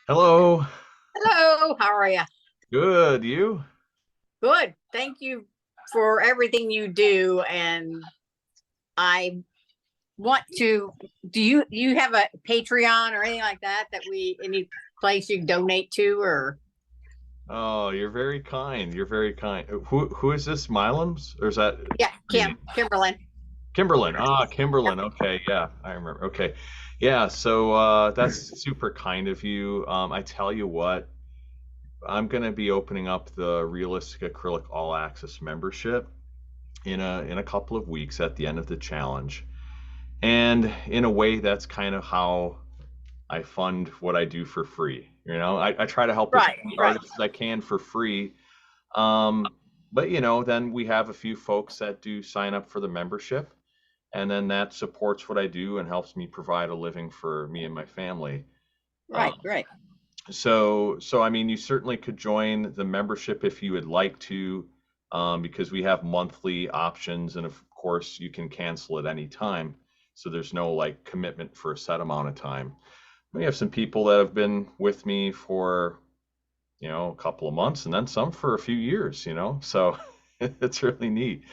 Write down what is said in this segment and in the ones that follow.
Hello. Hello, how are you? Good. You? Good. Thank you for everything you do. And I want to, do you have a Patreon or anything like that any place you can donate to or Oh, you're very kind. You're very kind. Who is this? Milams? Or is that yeah, Kimberlyn. Kimberlyn? Ah, Kimberlyn. Okay, yeah, I remember. Okay. Yeah, so that's super kind of you. I tell you what, I'm gonna be opening up the Realistic Acrylic All Access membership in a couple of weeks at the end of the challenge. And in a way, that's kind of how I fund what I do for free. I try to help as Right, many right, artists as I can for free. Um, but then we have a few folks that do sign up for the membership, and then that supports what I do and helps me provide a living for me and my family. Um, right. so I mean, you certainly could join the membership if you would like to, because we have monthly options, and of course you can cancel at any time. So there's no like commitment for a set amount of time. We have some people that have been with me for, a couple of months and then some for a few years. So it's really neat.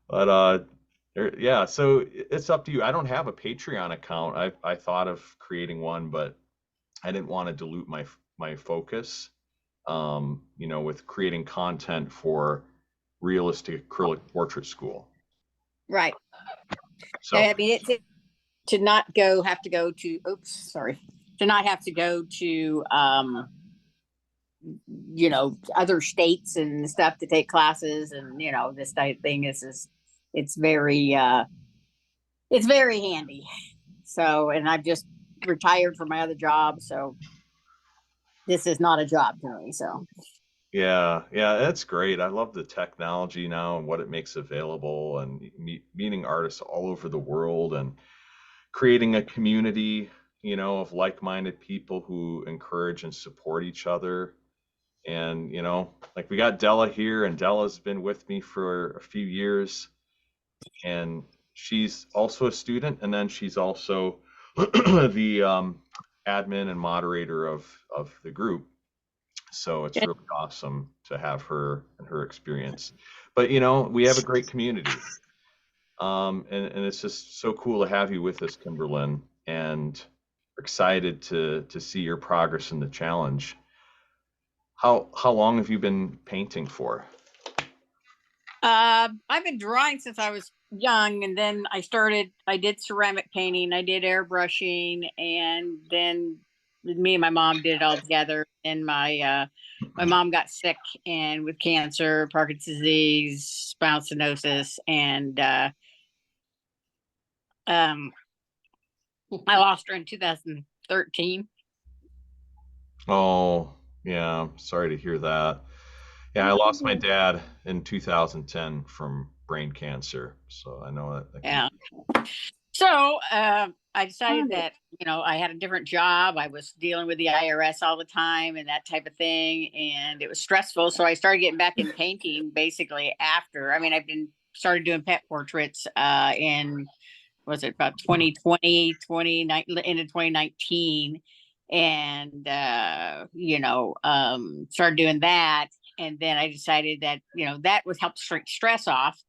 But yeah, so it's up to you. I don't have a Patreon account. I thought of creating one, but I didn't want to dilute my focus, with creating content for realistic acrylic portrait school. Right. So I mean, it's to not go have to go to oops, sorry. To not have to go to other states and stuff to take classes and this type of thing is it's very it's very handy. So, and I've just retired from my other job, so this is not a job to me. So, yeah, yeah, that's great. I love the technology now and what it makes available, and meeting artists all over the world and creating a community, of like-minded people who encourage and support each other. And, like we got Della here, and Della's been with me for a few years, and she's also a student, and then she's also the admin and moderator of the group. So it's really awesome to have her and her experience. But we have a great community. And it's just so cool to have you with us, Kimberlyn, and excited to see your progress in the challenge. How long have you been painting for? I've been drawing since I was young, and then I did ceramic painting, I did airbrushing, and then me and my mom did it all together. And my mom got sick and with cancer, Parkinson's disease, spinal stenosis, and um, I lost her in 2013. Oh, yeah, sorry to hear that. Yeah, I lost my dad in 2010 from brain cancer, so I know that can. Yeah. So I decided that I had a different job. I was dealing with the IRS all the time and that type of thing, and it was stressful. So I started getting back in painting basically after. I mean, I've been started doing pet portraits in was it about 2020, 29 into 2019, and started doing that. And then I decided that that would help stress off,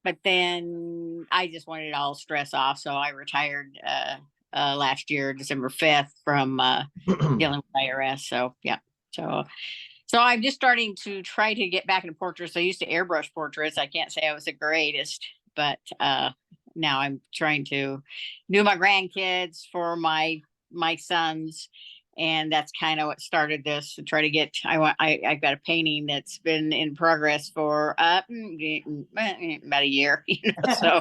but then I just wanted it all stress off. So I retired last year, December 5th, from dealing with IRS. So, yeah. So I'm just starting to try to get back into portraits. I used to airbrush portraits. I can't say I was the greatest, but now I'm trying to do my grandkids for my sons, and that's kind of what started this to try to get. I've got a painting that's been in progress for about a year. So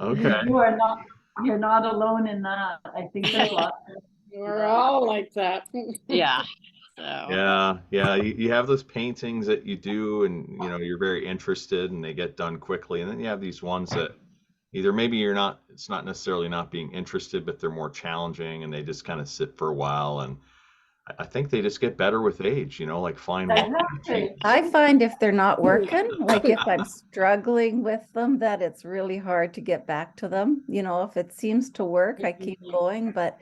Okay. You're not alone in that. I think there's lots of we're all like that. Yeah. So Yeah. You have those paintings that you do, and you're very interested, and they get done quickly. And then you have these ones that either maybe it's not necessarily not being interested, but they're more challenging, and they just kind of sit for a while. And I think they just get better with age, like fine wine. exactly. I find if they're not working, like if I'm struggling with them, that it's really hard to get back to them. If it seems to work, I keep going, but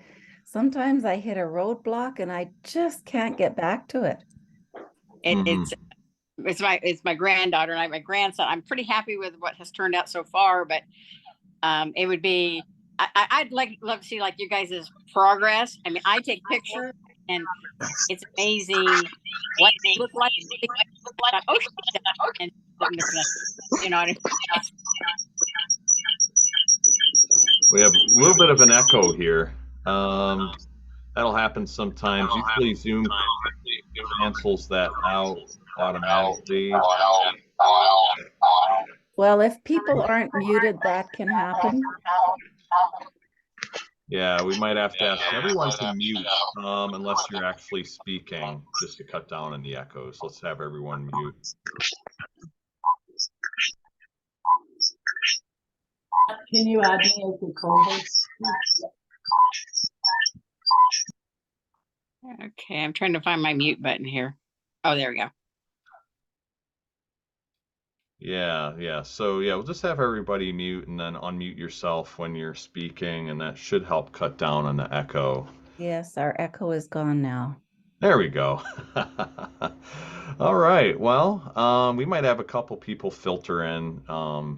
sometimes I hit a roadblock and I just can't get back to it. Mhm. It's my granddaughter and my grandson. I'm pretty happy with what has turned out so far, but it would be I'd love to see like you guys' progress. I mean, I take pictures and it's amazing what they look like. Like, oh, she's done, and you know what I mean? We have a little bit of an echo here. That'll happen sometimes. Usually Zoom cancels that out automatically. Well, if people aren't muted, that can happen. Yeah, we might have to ask everyone to mute unless you're actually speaking, just to cut down on the echoes. Let's have everyone mute. Can you add me as a co-host? Okay, I'm trying to find my mute button here. Oh, there we go. Yeah. So yeah, we'll just have everybody mute and then unmute yourself when you're speaking, and that should help cut down on the echo. Yes, our echo is gone now. There we go. All right. Well, we might have a couple people filter in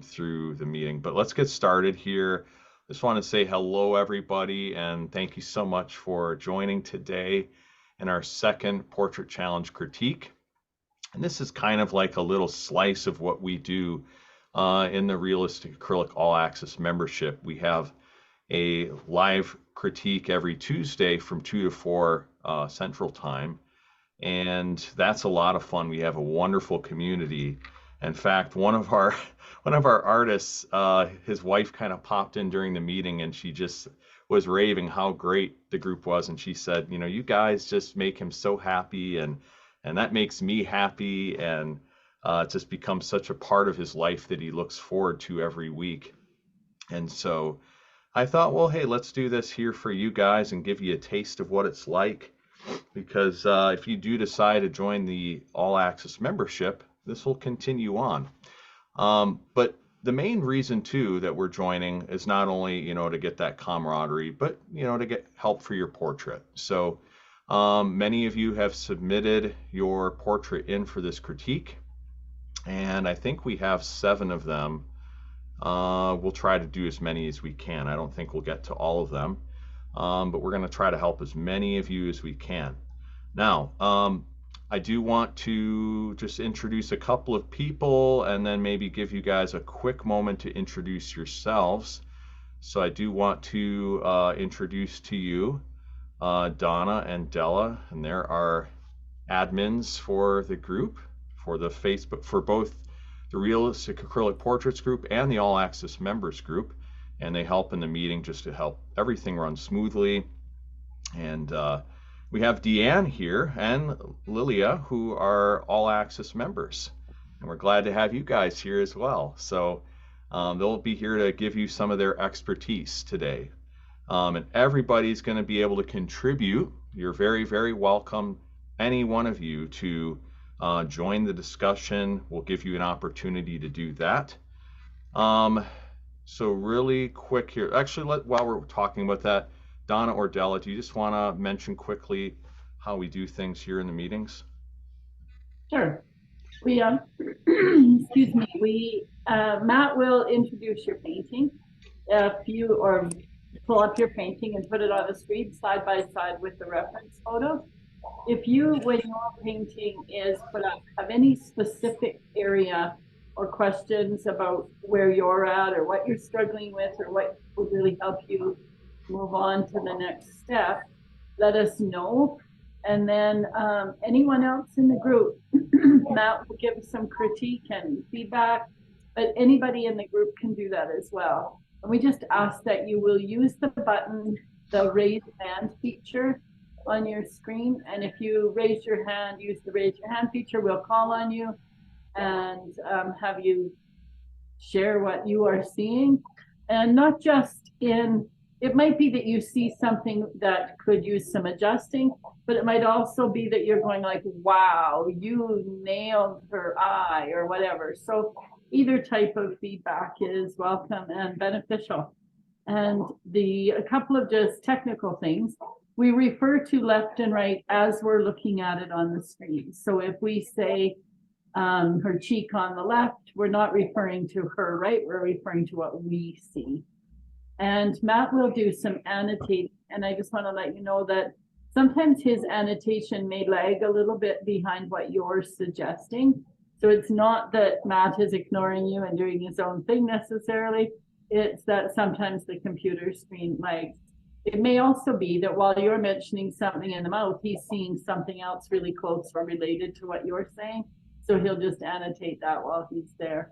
through the meeting, but let's get started here. Just want to say hello, everybody, and thank you so much for joining today in our second Portrait Challenge critique. And this is kind of like a little slice of what we do in the Realistic Acrylic All Access membership. We have a live critique every Tuesday from 2 to 4 Central Time. And that's a lot of fun. We have a wonderful community. In fact, one of our artists, his wife kind of popped in during the meeting and she just was raving how great the group was. And she said, you know, you guys just make him so happy and that makes me happy. And it just becomes such a part of his life that he looks forward to every week. And so I thought, well, hey, let's do this here for you guys and give you a taste of what it's like. Because if you do decide to join the All Access membership, this will continue on. But the main reason too that we're joining is not only, you know, to get that camaraderie, but, you know, to get help for your portrait. So many of you have submitted your portrait in for this critique, and I think we have 7 of them. We'll try to do as many as we can. I don't think we'll get to all of them. But we're going to try to help as many of you as we can. Now, I do want to just introduce a couple of people and then maybe give you guys a quick moment to introduce yourselves. So I do want to introduce to you Donna and Della, and they're our admins for the group, for the Facebook, for both the Realistic Acrylic Portraits group and the All Access Members group. And they help in the meeting just to help everything run smoothly. And we have Deanne here and Lilia, who are All Access members. And we're glad to have you guys here as well. So they'll be here to give you some of their expertise today. And everybody's going to be able to contribute. You're very, very welcome, any one of you, to join the discussion. We'll give you an opportunity to do that. So really quick here, actually, while we're talking about that, Donna or Della, do you just want to mention quickly how we do things here in the meetings? Sure. We, excuse me, Matt will introduce your painting. Or pull up your painting and put it on the screen side by side with the reference photo. If you, when your painting is put up, have any specific area or questions about where you're at or what you're struggling with or what would really help you move on to the next step, let us know. And then anyone else in the group, Matt will give some critique and feedback, but anybody in the group can do that as well. And we just ask that you will use the button, the raise hand feature on your screen. And if you raise your hand, use the raise your hand feature, we'll call on you and have you share what you are seeing. And not just in, it might be that you see something that could use some adjusting, but it might also be that you're going like, wow, you nailed her eye or whatever. So either type of feedback is welcome and beneficial. And a couple of just technical things. we refer to left and right as we're looking at it on the screen. So if we say her cheek on the left, we're not referring to her right, we're referring to what we see. And Matt will do some annotating, and I just want to let you know that sometimes his annotation may lag a little bit behind what you're suggesting. So it's not that Matt is ignoring you and doing his own thing necessarily. It's that sometimes the computer screen lags. It may also be that while you're mentioning something in the mouth, he's seeing something else really close or related to what you're saying. So he'll just annotate that while he's there.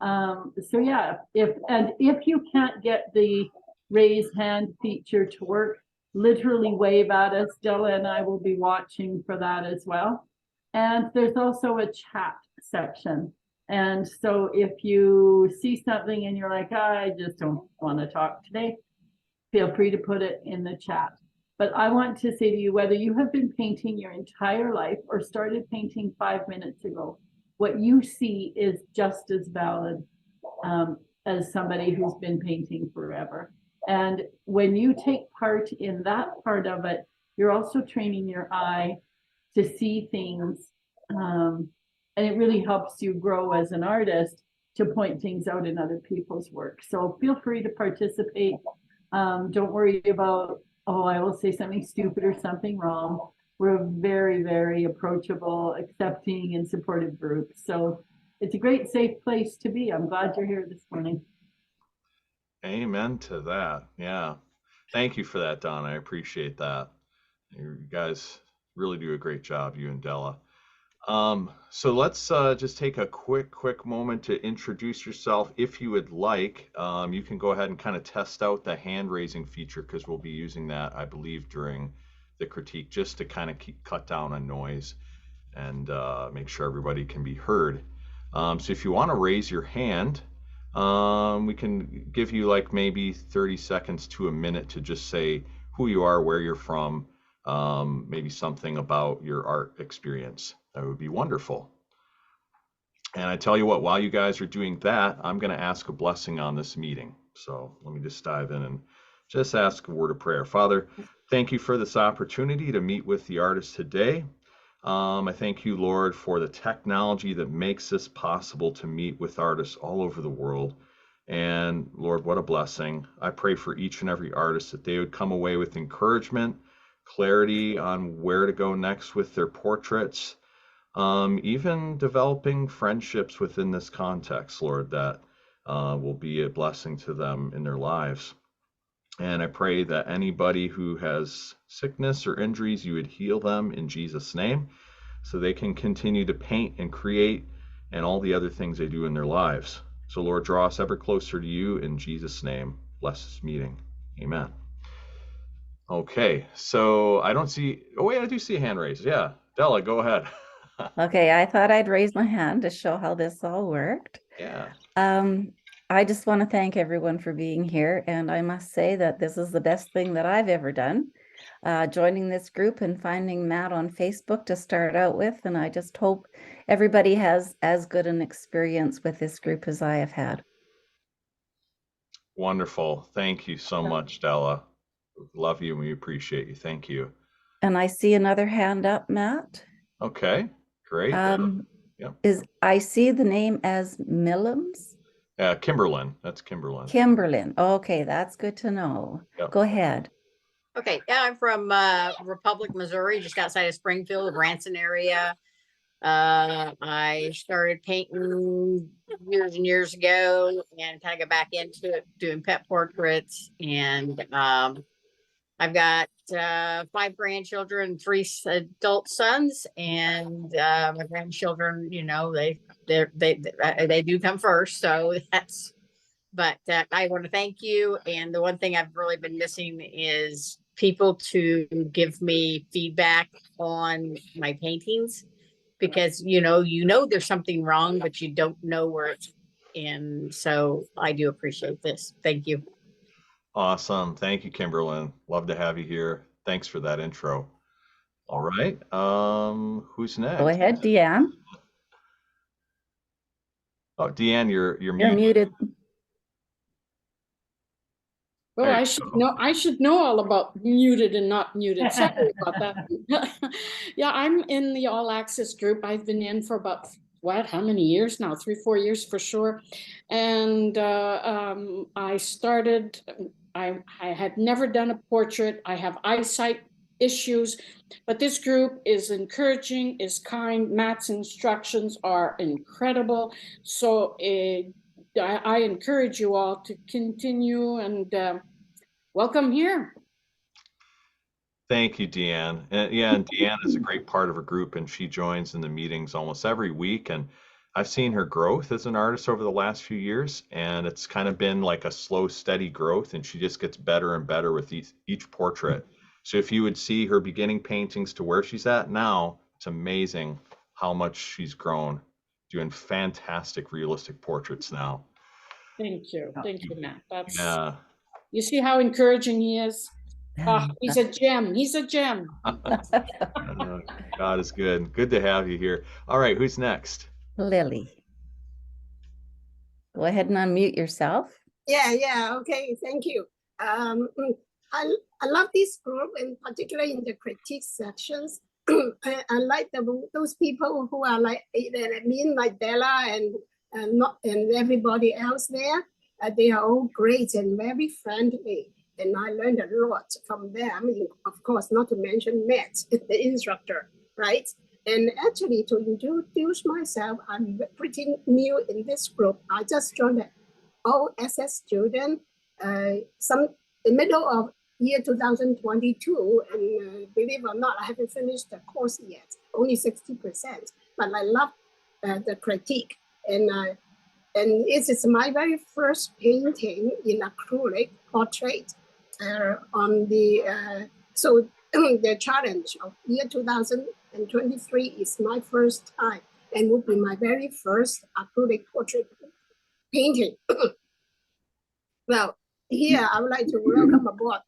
So yeah, if you can't get the raise hand feature to work, literally wave at us. Della and I will be watching for that as well. And there's also a chat section. And so if you see something and you're like, I just don't want to talk today, feel free to put it in the chat. But I want to say to you, whether you have been painting your entire life or started painting 5 minutes ago, what you see is just as valid as somebody who's been painting forever. And when you take part in that part of it, you're also training your eye to see things. And it really helps you grow as an artist to point things out in other people's work. So feel free to participate. Don't worry about, oh, I will say something stupid or something wrong. We're a very, very approachable, accepting, and supportive group. So it's a great, safe place to be. I'm glad you're here this morning. Amen to that. Yeah. Thank you for that, Donna. I appreciate that. You guys really do a great job, you and Della. So let's just take a quick moment to introduce yourself. If you would like, you can go ahead and kind of test out the hand raising feature, because we'll be using that, I believe, during the critique, just to kind of cut down on noise and make sure everybody can be heard. So if you want to raise your hand, we can give you like maybe 30 seconds to a minute to just say who you are, where you're from, maybe something about your art experience. That would be wonderful. And I tell you what, while you guys are doing that, I'm going to ask a blessing on this meeting. So let me just dive in and just ask a word of prayer. Father, thank you for this opportunity to meet with the artists today. I thank you, Lord, for the technology that makes this possible to meet with artists all over the world. And Lord, what a blessing. I pray for each and every artist that they would come away with encouragement, clarity on where to go next with their portraits, even developing friendships within this context, Lord, that will be a blessing to them in their lives. And I pray that anybody who has sickness or injuries, you would heal them in Jesus' name, so they can continue to paint and create and all the other things they do in their lives. So Lord, draw us ever closer to you in Jesus' name. Bless this meeting. Amen. Okay, so I don't see, oh wait, I do see a hand raised. Yeah, Della, go ahead. Okay, I thought I'd raise my hand to show how this all worked. Yeah. I just want to thank everyone for being here, and I must say that this is the best thing that I've ever done, joining this group and finding Matt on Facebook to start out with, and I just hope everybody has as good an experience with this group as I have had. Wonderful. Thank you so much, Della. Love you and we appreciate you. Thank you. And I see another hand up, Matt. Okay, great. Yeah. I see the name as Millams? Kimberlyn. That's Kimberlyn. Kimberlyn. Okay, that's good to know. Yep. Go ahead. Okay, yeah, I'm from Republic, Missouri, just outside of Springfield, Branson area. I started painting years and years ago and kind of got back into it, doing pet portraits. And I've got 5 grandchildren, 3 adult sons, and my grandchildren, you know, they do come first. So that's, but I want to thank you. And the one thing I've really been missing is people to give me feedback on my paintings, because you know there's something wrong, but you don't know where it's in. So I do appreciate this. Thank you. Awesome. Thank you, Kimberlyn. Love to have you here. Thanks for that intro. All right. Who's next? Go ahead, Deanne. Oh, Deanne, you're muted. Oh, There I you should go. know. I should know all about muted and not muted. Sorry about that. Yeah, I'm in the All Access group. I've been in for about how many years now? 3-4 years for sure. And I started. I had never done a portrait. I have eyesight issues, but this group is encouraging, is kind. Matt's instructions are incredible. So I encourage you all to continue and welcome here. Thank you, Deanne. And yeah, and Deanne is a great part of a group, and she joins in the meetings almost every week. And I've seen her growth as an artist over the last few years, and it's kind of been like a slow, steady growth, and she just gets better and better with each portrait. So if you would see her beginning paintings to where she's at now, it's amazing how much she's grown, doing fantastic realistic portraits now. Thank you, Matt. Yeah. You see how encouraging he is. He's a gem. He's a gem. God is good. Good to have you here. All right, who's next? Lily. Go ahead and unmute yourself. Yeah, okay, thank you. I love this group, and particularly in the critique sections. I like those people who are like like Bella and everybody else there. They are all great and very friendly, and I learned a lot from them. Of course, not to mention Matt, the instructor, right? And actually, to introduce myself, I'm pretty new in this group. I just joined the OSS student, the middle of year 2022, and believe it or not, I haven't finished the course yet, only 60%. But I love the critique, and it is my very first painting in acrylic portrait on the so the challenge of year 2023 is my first time, and would be my very first acrylic portrait painting. Well, here I would like to welcome aboard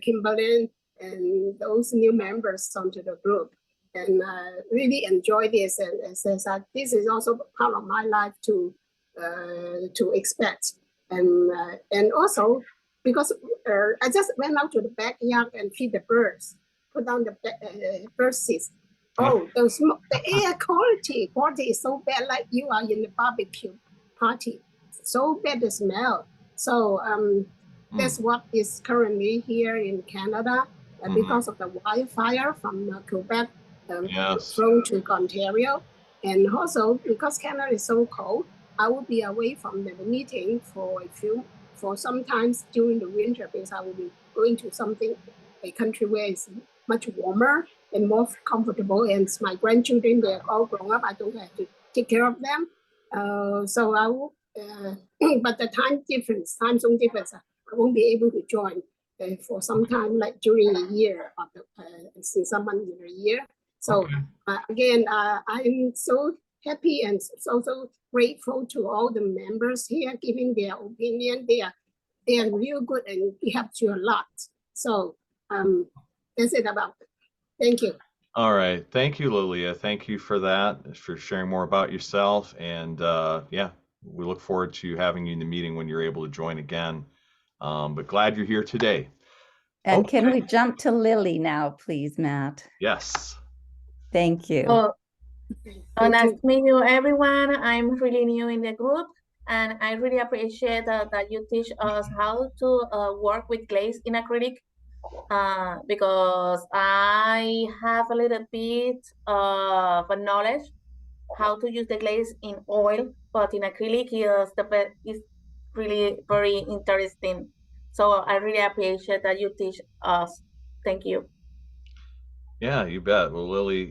Kimberly and those new members onto the group, and really enjoy this. And this is also part of my life to expect, and also because I just went out to the backyard and feed the birds, put down the bird seeds. Oh, the air quality is so bad, like you are in the barbecue party. So bad the smell. So that's what is currently here in Canada because of the wildfire from Quebec thrown to Ontario. And also because Canada is so cold, I will be away from the meeting for sometimes during the winter, because I will be going to a country where it's much warmer and more comfortable. And my grandchildren, they're all grown up. I don't have to take care of them. So I will, but the time zone difference, I won't be able to join for some time, like during a year, since some months in a year. So again, I'm so happy and so grateful to all the members here giving their opinion. They are real good, and it helps you a lot. So that's it about it. Thank you. All right. Thank you, Lilia. Thank you for that, for sharing more about yourself. And yeah, we look forward to having you in the meeting when you're able to join again. But glad you're here today. And can we jump to Lily now, please, Matt? Yes. Thank you. Nice to meet you, everyone. I'm really new in the group, and I really appreciate that you teach us how to work with glaze in acrylic, because I have a little bit of a knowledge how to use the glaze in oil, but in acrylic is really very interesting. So I really appreciate that you teach us. Thank you. Yeah, you bet. Well, Lily,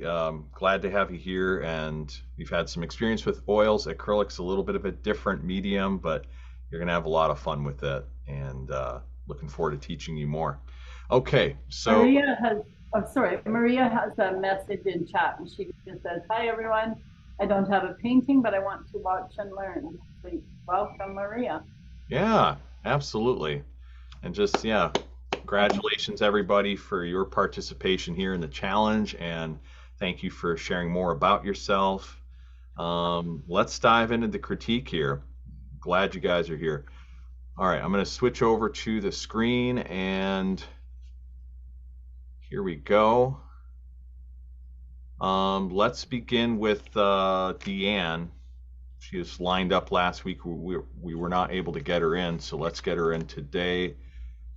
glad to have you here, and you've had some experience with oils. Acrylic's a little bit of a different medium, but you're going to have a lot of fun with it, and looking forward to teaching you more. Okay, so Maria has a message in chat, and she just says, "Hi everyone, I don't have a painting, but I want to watch and learn." So welcome, Maria. Yeah, absolutely. And just, yeah, congratulations everybody for your participation here in the challenge, and thank you for sharing more about yourself. Let's dive into the critique here. Glad you guys are here. All right, I'm going to switch over to the screen, and here we go. Let's begin with Deanne. She was lined up last week. We were not able to get her in, so let's get her in today.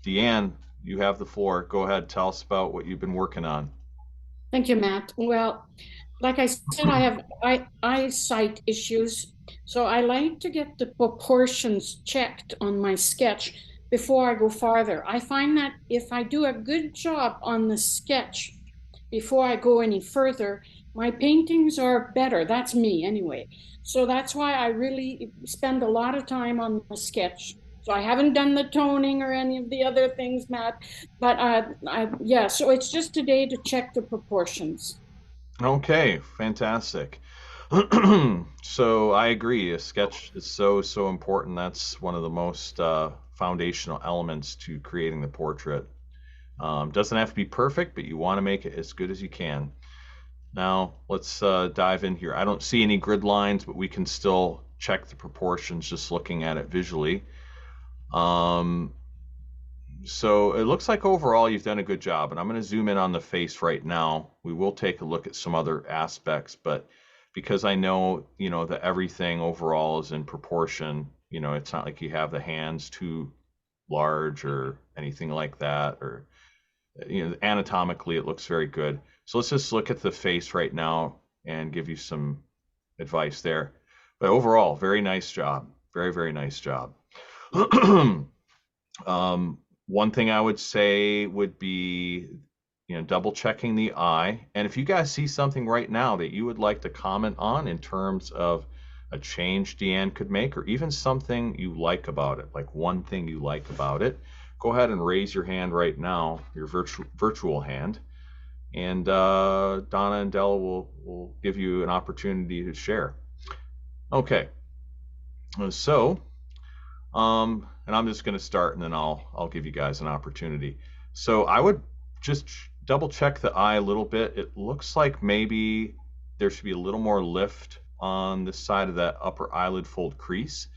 Deanne, you have the floor. Go ahead, tell us about what you've been working on. Thank you, Matt. Well, like I said, I have eyesight issues, so I like to get the proportions checked on my sketch before I go farther. I find that if I do a good job on the sketch before I go any further, my paintings are better. That's me anyway. So that's why I really spend a lot of time on the sketch. So I haven't done the toning or any of the other things, Matt, but yeah, so it's just today to check the proportions. Okay, fantastic. So I agree. A sketch is so important. That's one of the most foundational elements to creating the portrait. Doesn't have to be perfect, but you want to make it as good as you can. Now let's dive in here. I don't see any grid lines, but we can still check the proportions just looking at it visually. So it looks like overall you've done a good job, and I'm going to zoom in on the face right now. We will take a look at some other aspects, but because I know, that everything overall is in proportion, it's not like you have the hands too large or anything like that, or, anatomically it looks very good. So let's just look at the face right now and give you some advice there. But overall, very nice job. Very, very nice job. One thing I would say would be, double checking the eye. And if you guys see something right now that you would like to comment on in terms of a change Deanne could make, or even something you like about it, like one thing you like about it, go ahead and raise your hand right now, your virtual hand. And Donna and Della will give you an opportunity to share. Okay. So, and I'm just going to start, and then I'll give you guys an opportunity. So I would just double check the eye a little bit. It looks like maybe there should be a little more lift on this side of that upper eyelid fold crease.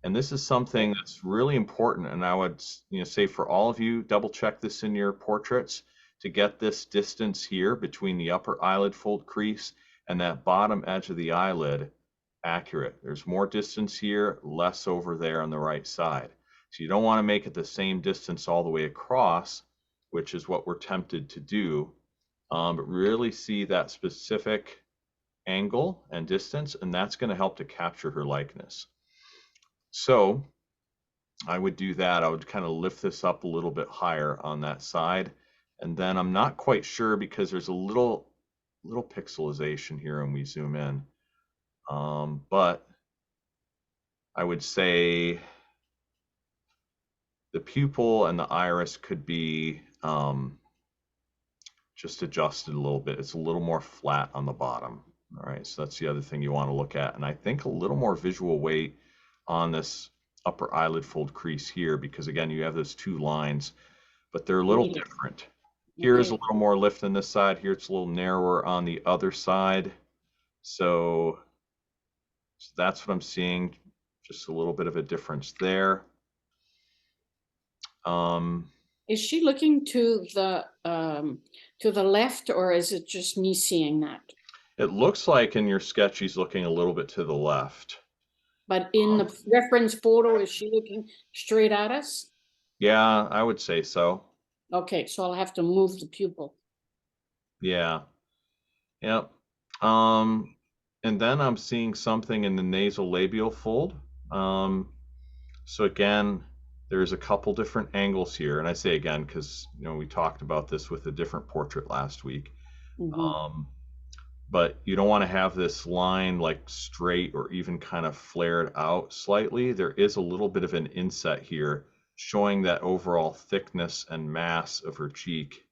And this is something that's really important. And I would, say for all of you, double check this in your portraits to get this distance here between the upper eyelid fold crease and that bottom edge of the eyelid accurate. There's more distance here, less over there on the right side. So you don't want to make it the same distance all the way across, which is what we're tempted to do, but really see that specific angle and distance, and that's going to help to capture her likeness. So I would do that. I would kind of lift this up a little bit higher on that side. And then I'm not quite sure because there's a little pixelization here when we zoom in. But I would say the pupil and the iris could be just adjusted a little bit. It's a little more flat on the bottom. All right, so that's the other thing you want to look at. And I think a little more visual weight on this upper eyelid fold crease here, because again, you have those two lines, but they're a little different. Here is a little more lift on this side. Here it's a little narrower on the other side. So that's what I'm seeing. Just a little bit of a difference there. Is she looking to the left, or is it just me seeing that? It looks like in your sketch she's looking a little bit to the left. But in the reference photo, is she looking straight at us? Yeah, I would say so. Okay, so I'll have to move the pupil. Yeah. Yep. And then I'm seeing something in the nasal labial fold. So again, there's a couple different angles here, and I say again because we talked about this with a different portrait last week. But you don't want to have this line like straight or even kind of flared out slightly. There is a little bit of an inset here showing that overall thickness and mass of her cheek.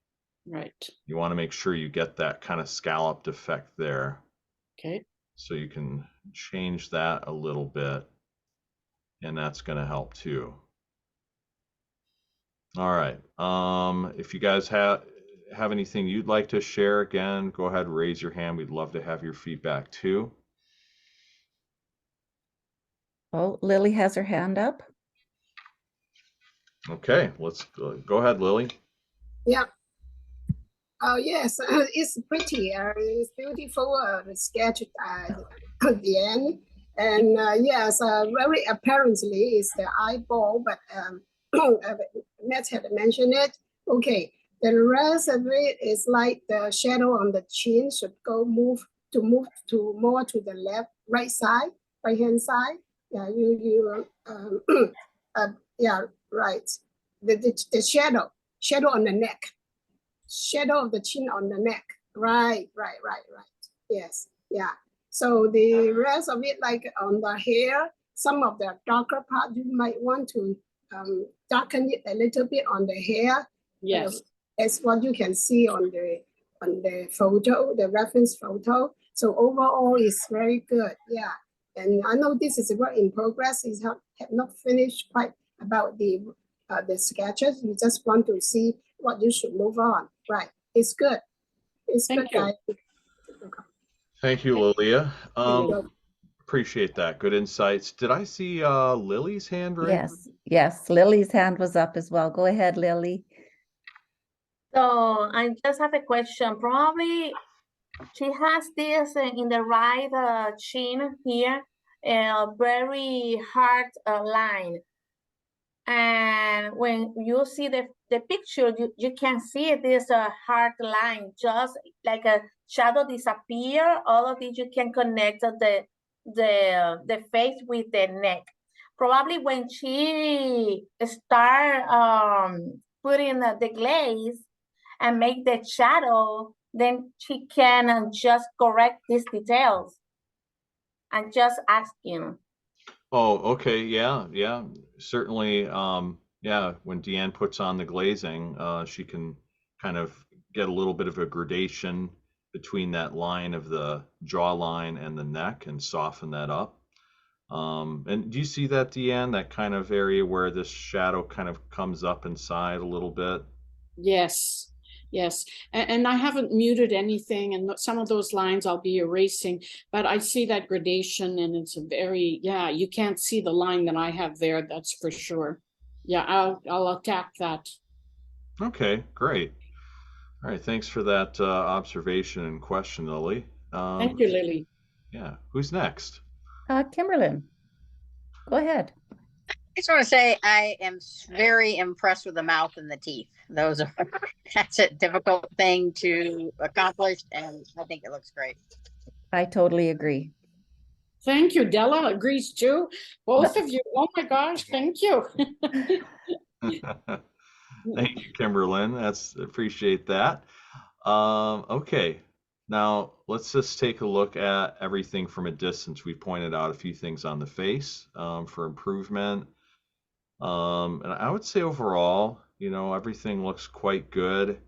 Right. You want to make sure you get that kind of scalloped effect there. Okay. So you can change that a little bit, and that's going to help too. All right. If you guys have anything you'd like to share, again, go ahead and raise your hand. We'd love to have your feedback too. Oh, Lily has her hand up. Okay, let's go ahead, Lily. Yeah. Oh yes, it's pretty. It's beautiful. The sketch at the end, and yes, very apparently it's the eyeball, but Matt had mentioned it. Okay, the rest of it is like the shadow on the chin should move to more to the right hand side. Yeah, yeah, right. The shadow on the neck, shadow of the chin on the neck. Right. Yes, yeah. So the rest of it, like on the hair, some of the darker part, you might want to darken it a little bit on the hair. Yes. As what you can see on the photo, the reference photo. So overall, it's very good. Yeah. And I know this is a work in progress. It's have not finished quite about the sketches. You just want to see what you should move on. Right. It's good. It's Thank good, you. guys. Thank you, Lilia. Lily. Appreciate that. Good insights. Did I see Lily's hand raised? Yes, Lily's hand was up as well. Go ahead, Lily. So I just have a question. Probably she has this in the right chin here, a very hard line. And when you see the picture, you can see this hard line, just like a shadow disappear. All of it, you can connect the face with the neck. Probably when she start putting the glaze and make the shadow, then she can just correct these details. I'm just asking. Oh, okay. Yeah. Certainly, yeah, when Deanne puts on the glazing, she can kind of get a little bit of a gradation between that line of the jawline and the neck and soften that up. And do you see that, Deanne, that kind of area where this shadow kind of comes up inside a little bit? Yes. Yes. And I haven't muted anything, and some of those lines I'll be erasing, but I see that gradation, and it's a very, yeah, you can't see the line that I have there, that's for sure. Yeah, I'll attack that. Okay, great. All right, thanks for that observation and question, Lily. Thank you, Lily. Yeah, who's next? Kimberlyn, go ahead. I just want to say I am very impressed with the mouth and the teeth. Those are that's a difficult thing to accomplish, and I think it looks great. I totally agree. Thank you. Della agrees too. Both of you. Oh my gosh, thank you. Thank you, Kimberlyn. Appreciate that. Okay, now let's just take a look at everything from a distance. We pointed out a few things on the face for improvement. And I would say overall, everything looks quite good.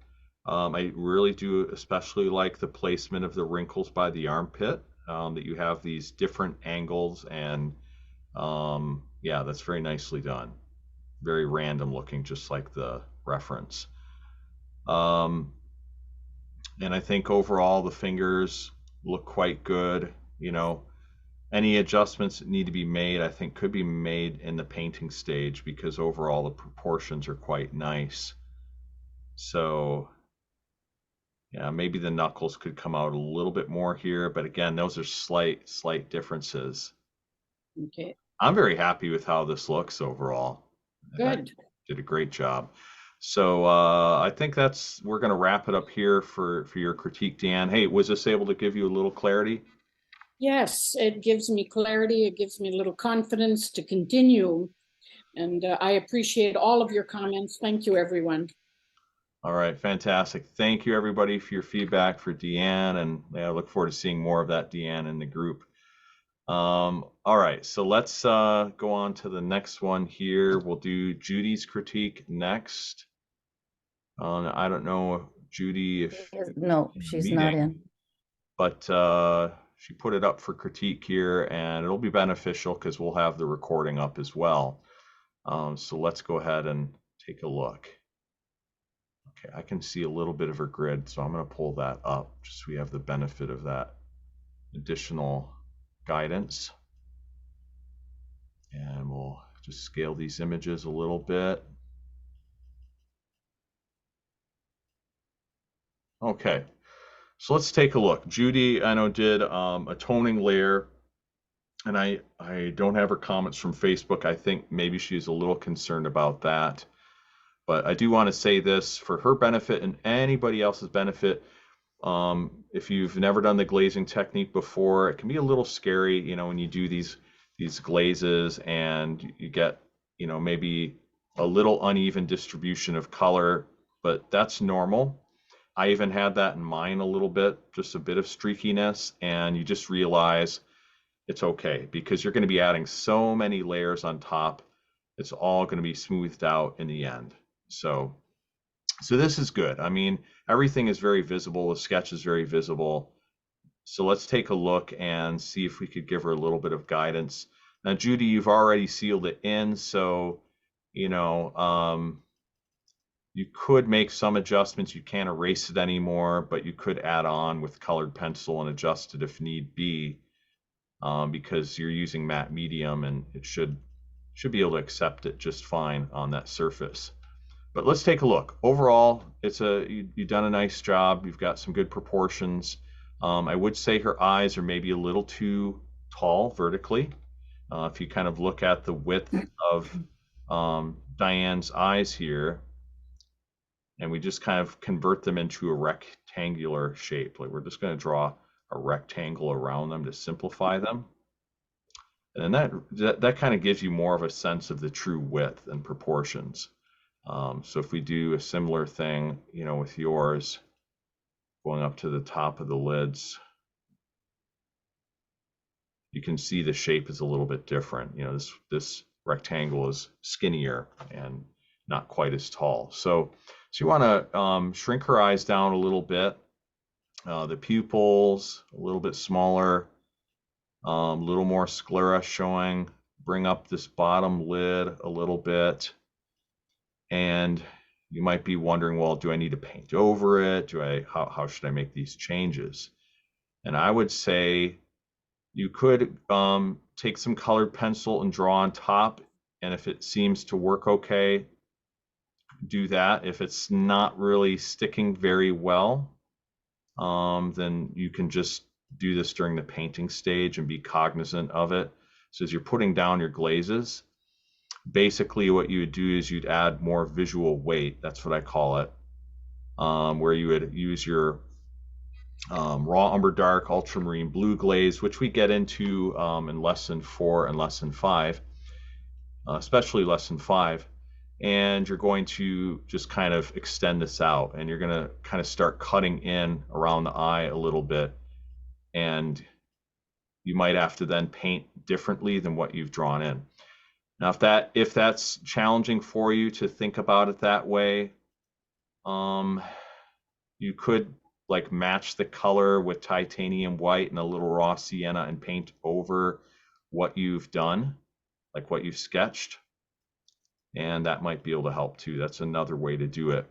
I really do especially like the placement of the wrinkles by the armpit, that you have these different angles, and yeah, that's very nicely done. Very random looking, just like the reference. And I think overall the fingers look quite good. Any adjustments that need to be made, I think, could be made in the painting stage, because overall the proportions are quite nice. So yeah, maybe the knuckles could come out a little bit more here, but again, those are slight differences. Okay. I'm very happy with how this looks overall. Good. Did a great job. So I think we're going to wrap it up here for your critique, Dan. Hey, was this able to give you a little clarity? Yes, it gives me clarity. It gives me a little confidence to continue. And I appreciate all of your comments. Thank you, everyone. All right, fantastic. Thank you, everybody, for your feedback for Deanne, and I look forward to seeing more of that, Deanne, in the group. All right, so let's go on to the next one here. We'll do Judy's critique next. I don't know, Judy, if no, she's not in. But she put it up for critique here, and it'll be beneficial because we'll have the recording up as well. So let's go ahead and take a look. Okay, I can see a little bit of her grid, so I'm going to pull that up just so we have the benefit of that additional guidance. And we'll just scale these images a little bit. Okay, so let's take a look. Judy, I know, did a toning layer, and I don't have her comments from Facebook. I think maybe she's a little concerned about that. But I do want to say this for her benefit and anybody else's benefit. If you've never done the glazing technique before, it can be a little scary, you know, when you do these glazes and you get, you know, maybe a little uneven distribution of color, but that's normal. I even had that in mine a little bit, just a bit of streakiness, and you just realize it's okay because you're going to be adding so many layers on top. It's all going to be smoothed out in the end. So this is good. I mean, everything is very visible. The sketch is very visible. So let's take a look and see if we could give her a little bit of guidance. Now, Judy, you've already sealed it in, so, you know, you could make some adjustments. You can't erase it anymore, but you could add on with colored pencil and adjust it if need be, because you're using matte medium and it should be able to accept it just fine on that surface. But let's take a look. Overall, you've done a nice job. You've got some good proportions. I would say her eyes are maybe a little too tall vertically. If you kind of look at the width of Diane's eyes here, and we just kind of convert them into a rectangular shape. Like we're just going to draw a rectangle around them to simplify them. And then that kind of gives you more of a sense of the true width and proportions. So if we do a similar thing, you know, with yours, going up to the top of the lids, you can see the shape is a little bit different. You know, this rectangle is skinnier and not quite as tall. So you want to shrink her eyes down a little bit, the pupils a little bit smaller, a little more sclera showing, bring up this bottom lid a little bit. And you might be wondering, well, do I need to paint over it? How should I make these changes? And I would say you could take some colored pencil and draw on top. And if it seems to work okay, do that. If it's not really sticking very well, then you can just do this during the painting stage and be cognizant of it. So as you're putting down your glazes, basically what you would do is you'd add more visual weight. That's what I call it, where you would use your raw umber dark ultramarine blue glaze, which we get into in lesson 4 and lesson 5, especially lesson 5. And you're going to just kind of extend this out, and you're going to kind of start cutting in around the eye a little bit, and you might have to then paint differently than what you've drawn in. Now, if that's challenging for you to think about it that way, you could like match the color with titanium white and a little raw sienna and paint over what you've done, like what you've sketched. And that might be able to help too. That's another way to do it.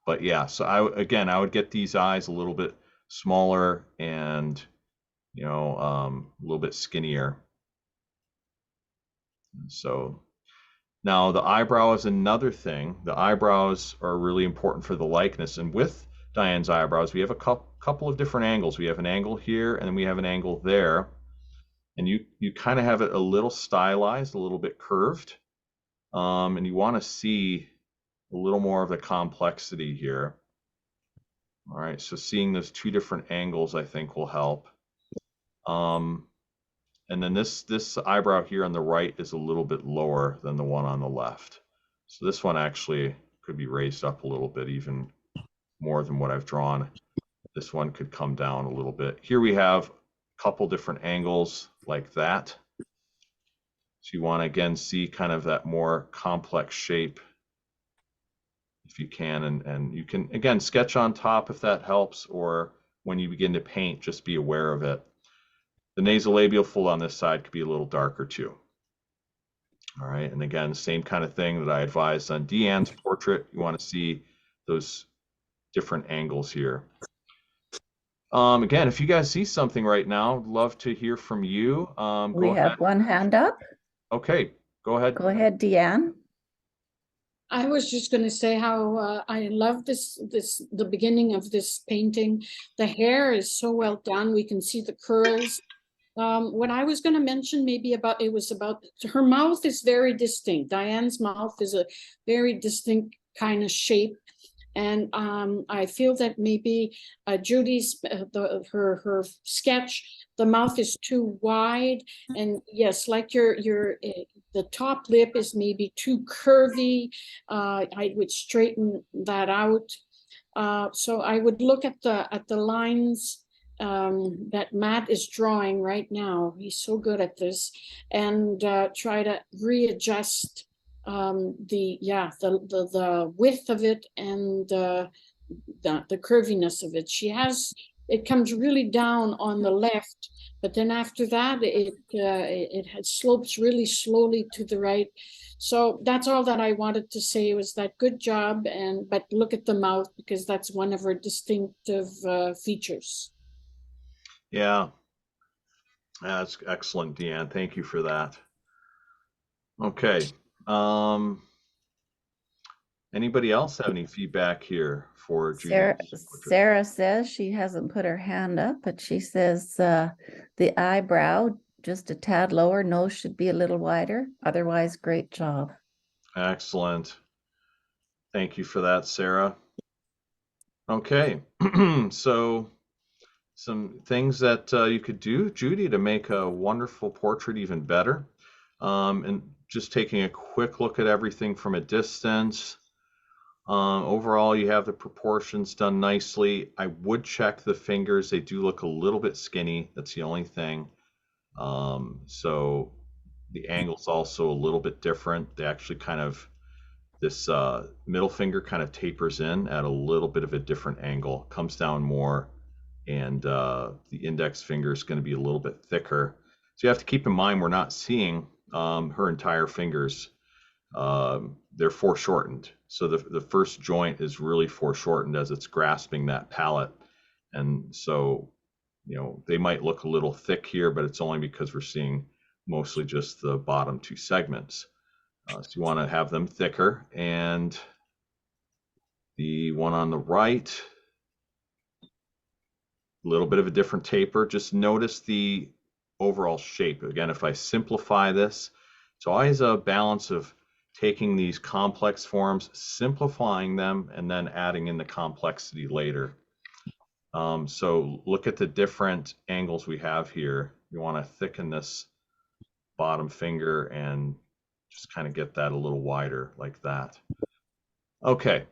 But yeah, so I would get these eyes a little bit smaller and, you know, a little bit skinnier. So now the eyebrow is another thing. The eyebrows are really important for the likeness. And with Diane's eyebrows, we have a couple of different angles. We have an angle here, and then we have an angle there. And you kind of have it a little stylized, a little bit curved. And you want to see a little more of the complexity here. All right, so seeing those two different angles, I think, will help. And then this eyebrow here on the right is a little bit lower than the one on the left. So this one actually could be raised up a little bit, even more than what I've drawn. This one could come down a little bit. Here we have a couple different angles like that. So you want to, again, see kind of that more complex shape if you can. And you can, again, sketch on top if that helps, or when you begin to paint, just be aware of it. The nasolabial fold on this side could be a little darker too. All right, and again, same kind of thing that I advised on Deanne's portrait. You want to see those different angles here. Again, if you guys see something right now, I'd love to hear from you. We have one hand up. Okay, go ahead. Go ahead, Deanne. I was just going to say how I love the beginning of this painting. The hair is so well done. We can see the curls. What I was going to mention maybe about her mouth is very distinct. Diane's mouth is a very distinct kind of shape. And I feel that maybe Judy's her sketch, the mouth is too wide, and yes, like the top lip is maybe too curvy. I would straighten that out. So I would look at the lines that Matt is drawing right now. He's so good at this, and try to readjust the width of it and the curviness of it. It comes really down on the left, but then after that it slopes really slowly to the right. So that's all that I wanted to say, was that good job, but look at the mouth, because that's one of her distinctive features. Yeah, that's excellent, Deanne. Thank you for that. Okay. Anybody else have any feedback here for Judy? Sarah says she hasn't put her hand up, but she says the eyebrow just a tad lower, nose should be a little wider. Otherwise, great job. Excellent. Thank you for that, Sarah. Okay, so some things that you could do, Judy, to make a wonderful portrait even better. And just taking a quick look at everything from a distance. Overall, you have the proportions done nicely. I would check the fingers. They do look a little bit skinny. That's the only thing. So the angle's also a little bit different. They actually kind of, this middle finger kind of tapers in at a little bit of a different angle, comes down more, and the index finger is going to be a little bit thicker. So you have to keep in mind we're not seeing her entire fingers. They're foreshortened. So the first joint is really foreshortened as it's grasping that palette. And so, you know, they might look a little thick here, but it's only because we're seeing mostly just the bottom two segments. So you want to have them thicker. And the one on the right, a little bit of a different taper. Just notice the overall shape. Again, if I simplify this, it's always a balance of taking these complex forms, simplifying them, and then adding in the complexity later. So look at the different angles we have here. You want to thicken this bottom finger and just kind of get that a little wider like that. Okay.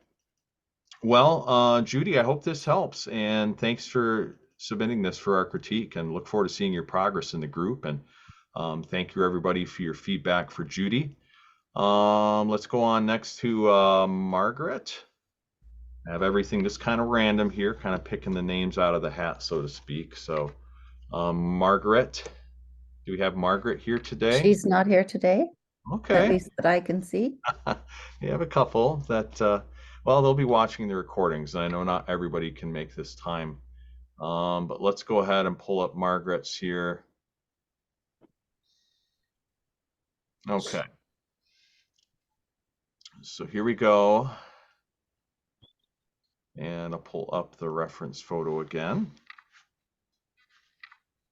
Well, Judy, I hope this helps, and thanks for submitting this for our critique, and look forward to seeing your progress in the group. And thank you everybody for your feedback for Judy. Let's go on next to Margaret. I have everything just kind of random here, kind of picking the names out of the hat, so to speak. So Margaret, do we have Margaret here today? She's not here today. Okay. At least that I can see. You have a couple that, well, they'll be watching the recordings, and I know not everybody can make this time. But let's go ahead and pull up Margaret's here. Okay. So here we go. And I'll pull up the reference photo again.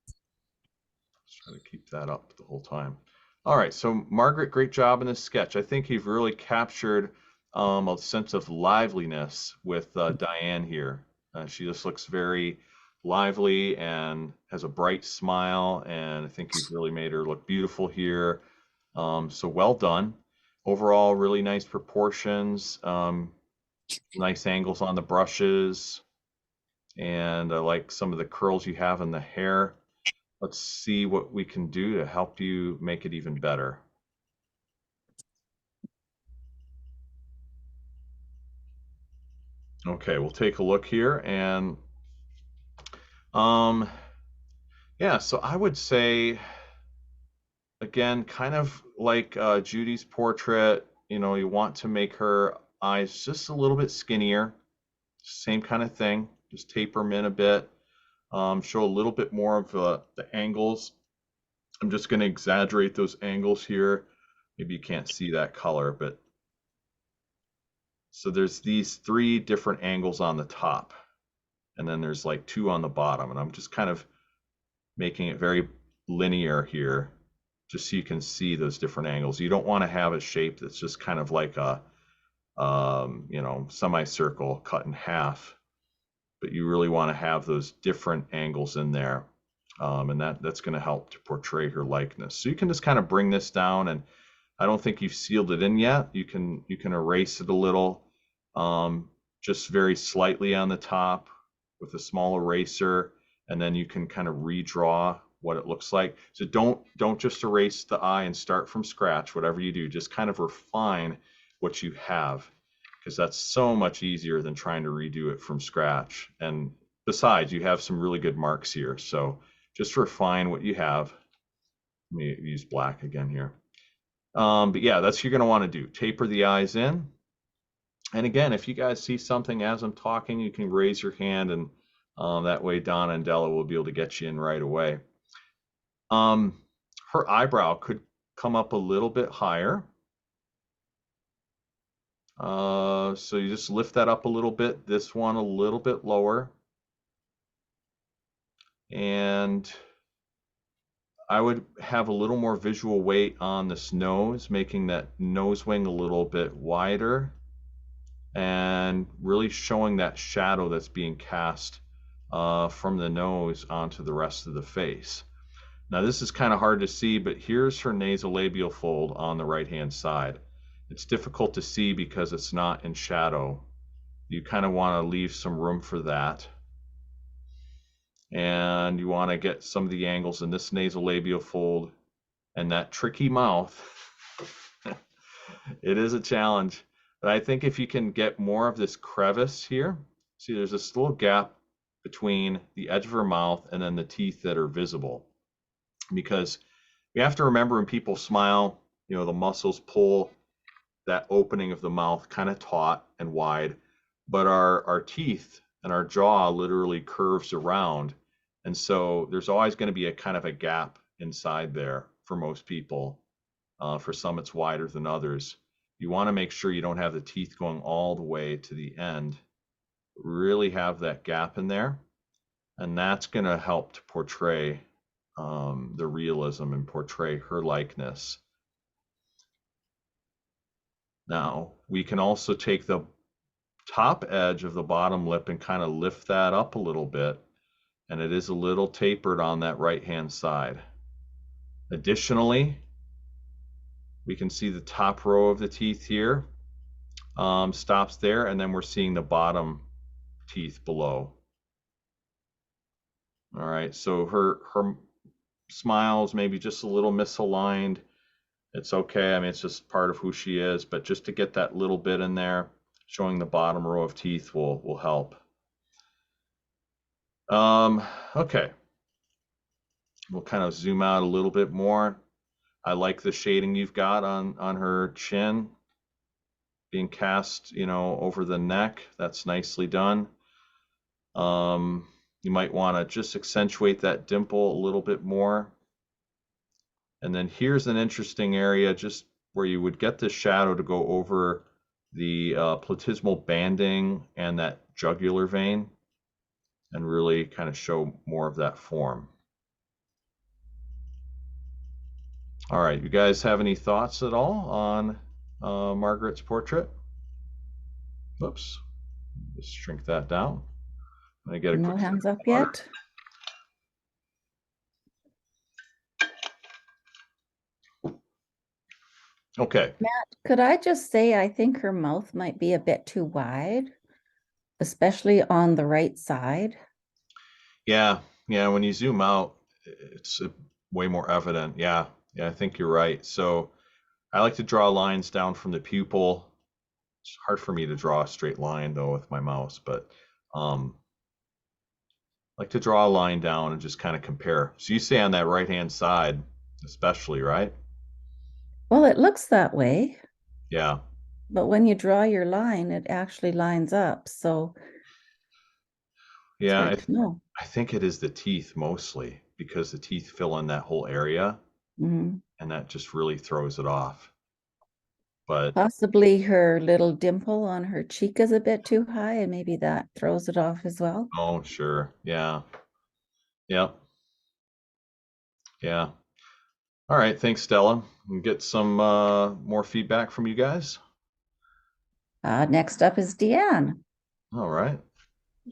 Let's try to keep that up the whole time. All right, so Margaret, great job in this sketch. I think you've really captured a sense of liveliness with Diane here. She just looks very lively and has a bright smile, and I think you've really made her look beautiful here. So well done. Overall, really nice proportions, nice angles on the brushes, and I like some of the curls you have in the hair. Let's see what we can do to help you make it even better. Okay, we'll take a look here, and yeah, so I would say, again, kind of like Judy's portrait, you know, you want to make her eyes just a little bit skinnier, same kind of thing, just taper them in a bit, show a little bit more of the angles. I'm just going to exaggerate those angles here. Maybe you can't see that color, but So there's these 3 different angles on the top, and then there's like 2 on the bottom, and I'm just kind of making it very linear here, just so you can see those different angles. You don't want to have a shape that's just kind of like a semicircle cut in half, but you really want to have those different angles in there, and that's going to help to portray her likeness. So you can just kind of bring this down, and I don't think you've sealed it in yet. You can erase it a little, just very slightly on the top with a small eraser, and then you can kind of redraw what it looks like. So don't just erase the eye and start from scratch. Whatever you do, just kind of refine what you have, because that's so much easier than trying to redo it from scratch. And besides, you have some really good marks here. So just refine what you have. Let me use black again here. But yeah, that's what you're going to want to do. Taper the eyes in. And again, if you guys see something as I'm talking, you can raise your hand, and that way Donna and Della will be able to get you in right away. Her eyebrow could come up a little bit higher. So you just lift that up a little bit, this one a little bit lower. And I would have a little more visual weight on this nose, making that nose wing a little bit wider and really showing that shadow that's being cast from the nose onto the rest of the face. Now this is kind of hard to see, but here's her nasolabial fold on the right-hand side. It's difficult to see because it's not in shadow. You kind of want to leave some room for that. And you want to get some of the angles in this nasolabial fold and that tricky mouth. It is a challenge, but I think if you can get more of this crevice here, see there's this little gap between the edge of her mouth and then the teeth that are visible. Because we have to remember when people smile, the muscles pull that opening of the mouth kind of taut and wide, but our teeth and our jaw literally curves around. And so there's always going to be a kind of a gap inside there for most people. For some, it's wider than others. You want to make sure you don't have the teeth going all the way to the end. Really have that gap in there. And that's going to help to portray the realism and portray her likeness. Now, we can also take the top edge of the bottom lip and kind of lift that up a little bit. And it is a little tapered on that right-hand side. Additionally, we can see the top row of the teeth here stops there, and then we're seeing the bottom teeth below. All right, so her smiles maybe just a little misaligned. It's okay. I mean, it's just part of who she is, but just to get that little bit in there, showing the bottom row of teeth will help. Okay. We'll kind of zoom out a little bit more. I like the shading you've got on her chin being cast, over the neck. That's nicely done. You might want to just accentuate that dimple a little bit more. And then here's an interesting area just where you would get the shadow to go over the platysmal banding and that jugular vein and really kind of show more of that form. All right, you guys have any thoughts at all on Margaret's portrait? Oops, just shrink that down. I get a No quick hands up water. yet. Okay. Matt, could I just say, I think her mouth might be a bit too wide, especially on the right side. Yeah, when you zoom out, it's way more evident. Yeah, I think you're right. So I like to draw lines down from the pupil. It's hard for me to draw a straight line though with my mouse, but I like to draw a line down and just kind of compare. So you say on that right-hand side, especially, right? Well, it looks that way, Yeah. but when you draw your line, it actually lines up. So it's Yeah, hard to know. I think it is the teeth mostly, because the teeth fill in that whole area, Mhm. and that just really throws it off. But Possibly her little dimple on her cheek is a bit too high, and maybe that throws it off as well. oh, sure. Yeah. Yep. Yeah. All right. Thanks, Stella. We'll get some more feedback from you guys. Next up is Deanne. All right.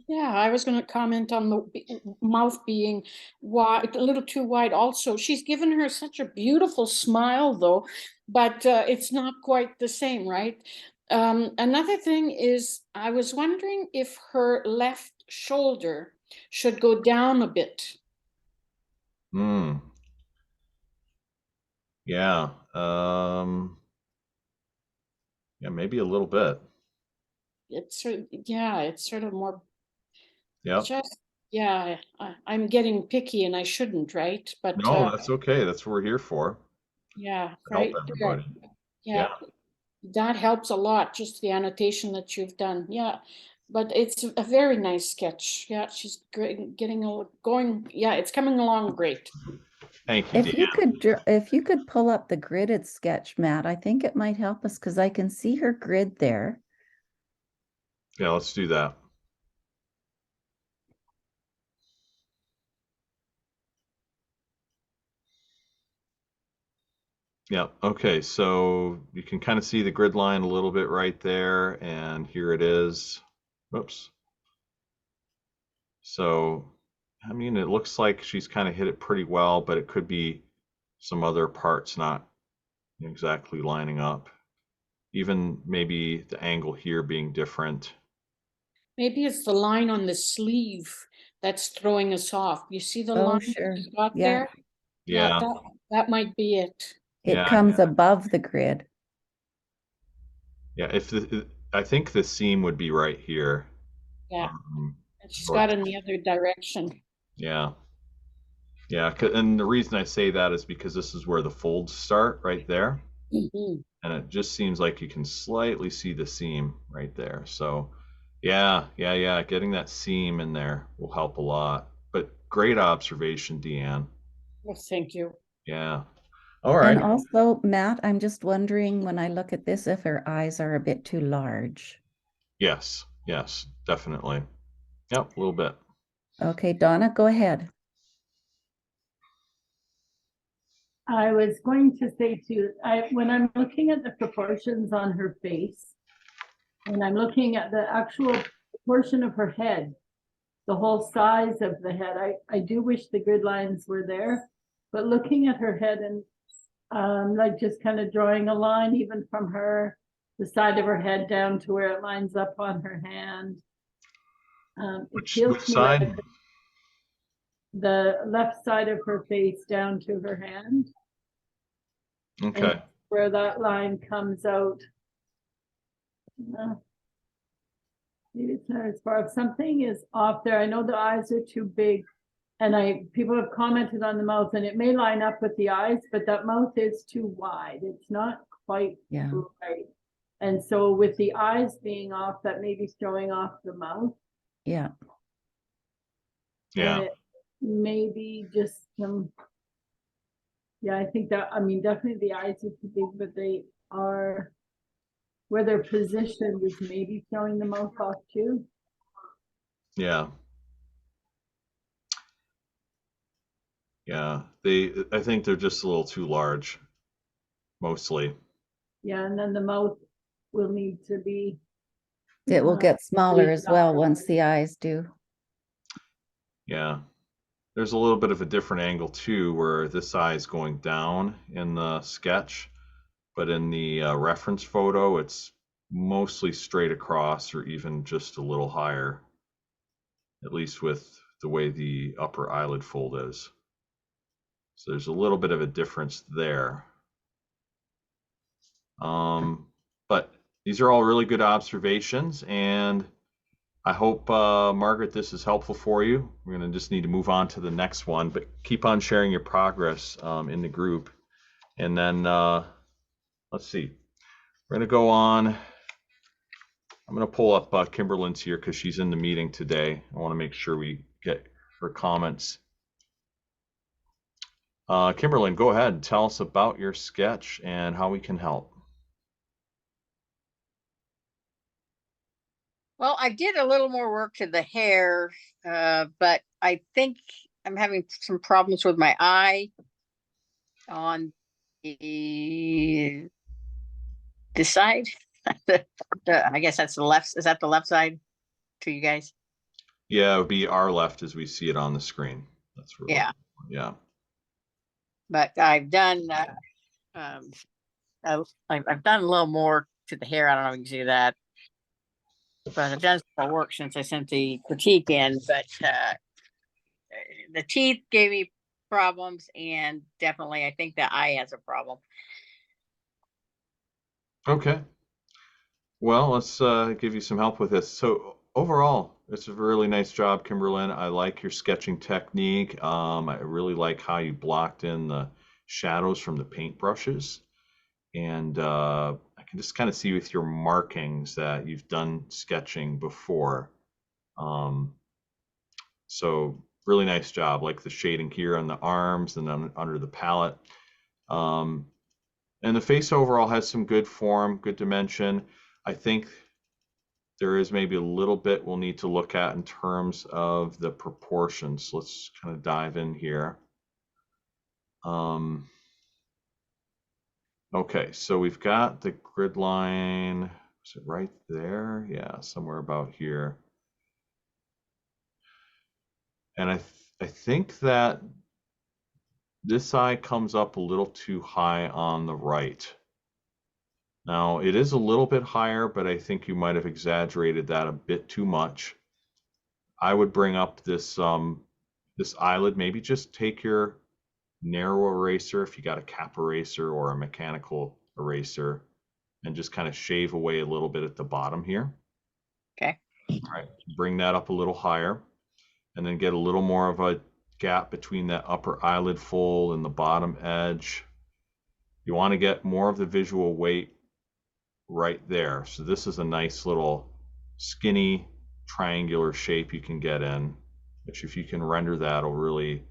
Yeah, I was going to comment on the mouth being wide, a little too wide also. She's given her such a beautiful smile though, but it's not quite the same, right? Another thing is, I was wondering if her left shoulder should go down a bit. Hmm. Yeah. Yeah, maybe a little bit. It's sort of more Yep. just, yeah, I'm getting picky and I shouldn't, right? But No, that's okay. That's what we're here for. yeah, To help right there. everybody. Yeah. Yeah. That helps a lot, just the annotation that you've done. Yeah, but it's a very nice sketch. Yeah, she's great, getting going. Yeah, it's coming along great. Thank you, Dan. If you could pull up the gridded sketch, Matt, I think it might help us because I can see her grid there. Yeah, let's do that. Yeah. Okay. So you can kind of see the grid line a little bit right there, and here it is. Whoops. So, I mean, it looks like she's kind of hit it pretty well, but it could be some other parts not exactly lining up. Even maybe the angle here being different. Maybe it's the line on the sleeve that's throwing us off. You see the Oh, line sure. you got Yeah. there? Yeah, Yeah. that might be it. It Yeah. comes above the grid. Yeah. I think the seam would be right here. Yeah, Um, and she's but got in the other direction. yeah. Yeah. And the reason I say that is because this is where the folds start right there. Mhm. And it just seems like you can slightly see the seam right there. So yeah. Getting that seam in there will help a lot. But great observation, Deanne. Well, thank you. Yeah. All And right. also, Matt, I'm just wondering when I look at this if her eyes are a bit too large. Yes, definitely. Yep, a little bit. Okay, Donna, go ahead. I was going to say too, when I'm looking at the proportions on her face, and I'm looking at the actual portion of her head, the whole size of the head, I do wish the grid lines were there, but looking at her head and like just kind of drawing a line even from the side of her head down to where it lines up on her hand. It Which feels to me side? like the left side of her face down to her hand. Okay. And where that line comes out. Maybe it's not as far. If something is off there, I know the eyes are too big. And people have commented on the mouth, and it may line up with the eyes, but that mouth is too wide. It's not quite right. And so with the eyes being off, that may be throwing off the mouth. Yeah. Yeah. Maybe just some. Yeah, I think that, I mean, definitely the eyes are too big, but they are, where they're positioned is maybe throwing the mouth off too. Yeah. Yeah. I think they're just a little too large, mostly. Yeah, and then the mouth will need to be. It will get smaller as well once the eyes do. Yeah. There's a little bit of a different angle too, where this eye is going down in the sketch, but in the reference photo, it's mostly straight across or even just a little higher, at least with the way the upper eyelid fold is. So there's a little bit of a difference there. But these are all really good observations, and I hope, Margaret, this is helpful for you. We're going to just need to move on to the next one, but keep on sharing your progress in the group. And then, let's see, we're going to go on. I'm going to pull up Kimberly's here because she's in the meeting today. I want to make sure we get her comments. Kimberly, go ahead and tell us about your sketch and how we can help. Well, I did a little more work to the hair, but I think I'm having some problems with my eye on the this side. I guess that's the left. Is that the left side to you guys? Yeah, it would be our left as we see it on the screen. That's really, Yeah. yeah. But I've done I've done a little more to the hair. I don't know if you can see that, but I've done some more work since I sent the critique in. But the teeth gave me problems, and definitely I think the eye has a problem. Okay. Well, let's give you some help with this. So overall, it's a really nice job, Kimberlyn. I like your sketching technique. I really like how you blocked in the shadows from the paintbrushes. And I can just kind of see with your markings that you've done sketching before. So really nice job, like the shading here on the arms and then under the palette. And the face overall has some good form, good dimension. I think there is maybe a little bit we'll need to look at in terms of the proportions. Let's kind of dive in here. Okay, so we've got the grid line. Is it right there? Yeah, somewhere about here. And I think that this eye comes up a little too high on the right. Now, it is a little bit higher, but I think you might have exaggerated that a bit too much. I would bring up this this eyelid, maybe just take your narrow eraser, if you got a cap eraser or a mechanical eraser, and just kind of shave away a little bit at the bottom here. Okay. All right, bring that up a little higher, and then get a little more of a gap between that upper eyelid fold and the bottom edge. You want to get more of the visual weight right there. So this is a nice little skinny triangular shape you can get in, which if you can render that will really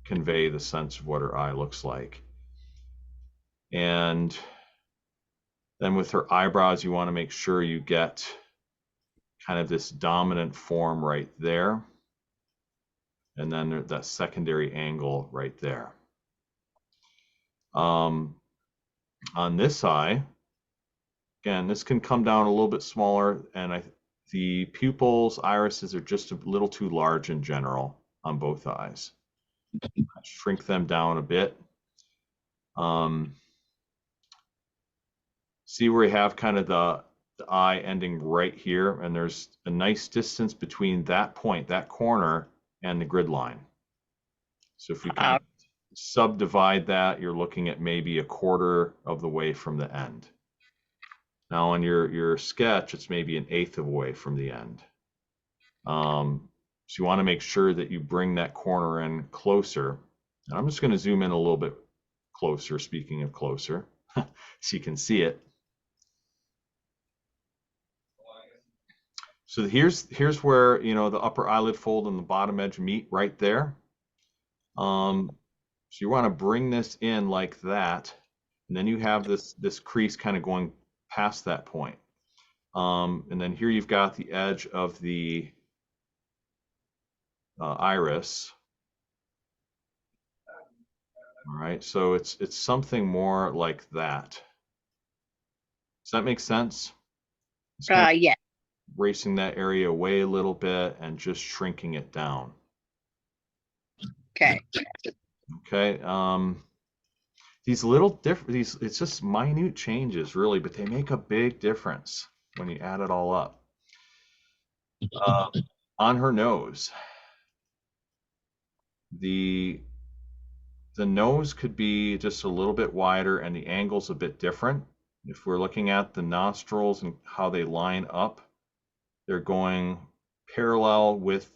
convey the sense of what her eye looks like. And then with her eyebrows, you want to make sure you get kind of this dominant form right there. And then that secondary angle right there. On this eye, again, this can come down a little bit smaller, and the pupils, irises are just a little too large in general on both eyes. Shrink them down a bit. See where we have kind of the eye ending right here, and there's a nice distance between that point, that corner, and the grid line. So if we kind of subdivide that, you're looking at maybe a quarter of the way from the end. Now on your sketch, it's maybe an eighth of the way from the end. So you want to make sure that you bring that corner in closer. And I'm just going to zoom in a little bit closer, speaking of closer, so you can see it. So here's where, you know, the upper eyelid fold and the bottom edge meet right there. So you want to bring this in like that, and then you have this crease kind of going past that point. And then here you've got the edge of the iris. All right, so it's something more like that. Does that make sense? Yeah. Racing that area away a little bit and just shrinking it down. Okay. Okay. These little different, it's just minute changes really, but they make a big difference when you add it all up. On her nose, the nose could be just a little bit wider and the angle's a bit different. If we're looking at the nostrils and how they line up, they're going parallel with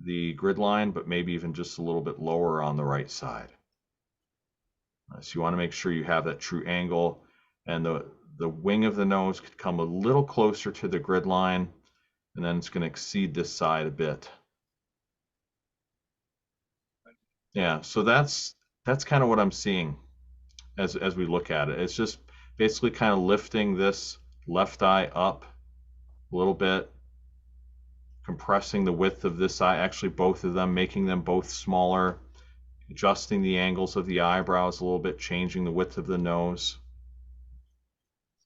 the grid line, but maybe even just a little bit lower on the right side. So you want to make sure you have that true angle, and the wing of the nose could come a little closer to the grid line, and then it's going to exceed this side a bit. Yeah, so that's kind of what I'm seeing as we look at it. It's just basically kind of lifting this left eye up a little bit, compressing the width of this eye, actually both of them, making them both smaller, adjusting the angles of the eyebrows a little bit, changing the width of the nose.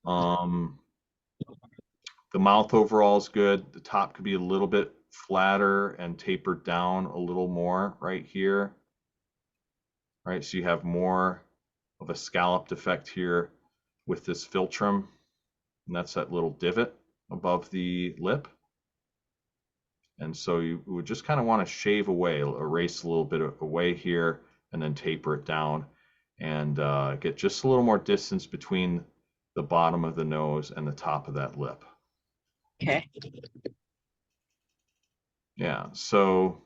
The mouth overall is good. The top could be a little bit flatter and tapered down a little more right here. Right, so you have more of a scalloped effect here with this philtrum, and that's that little divot above the lip. And so you would just kind of want to shave away, erase a little bit away here, and then taper it down, and get just a little more distance between the bottom of the nose and the top of that lip. Okay. Yeah, so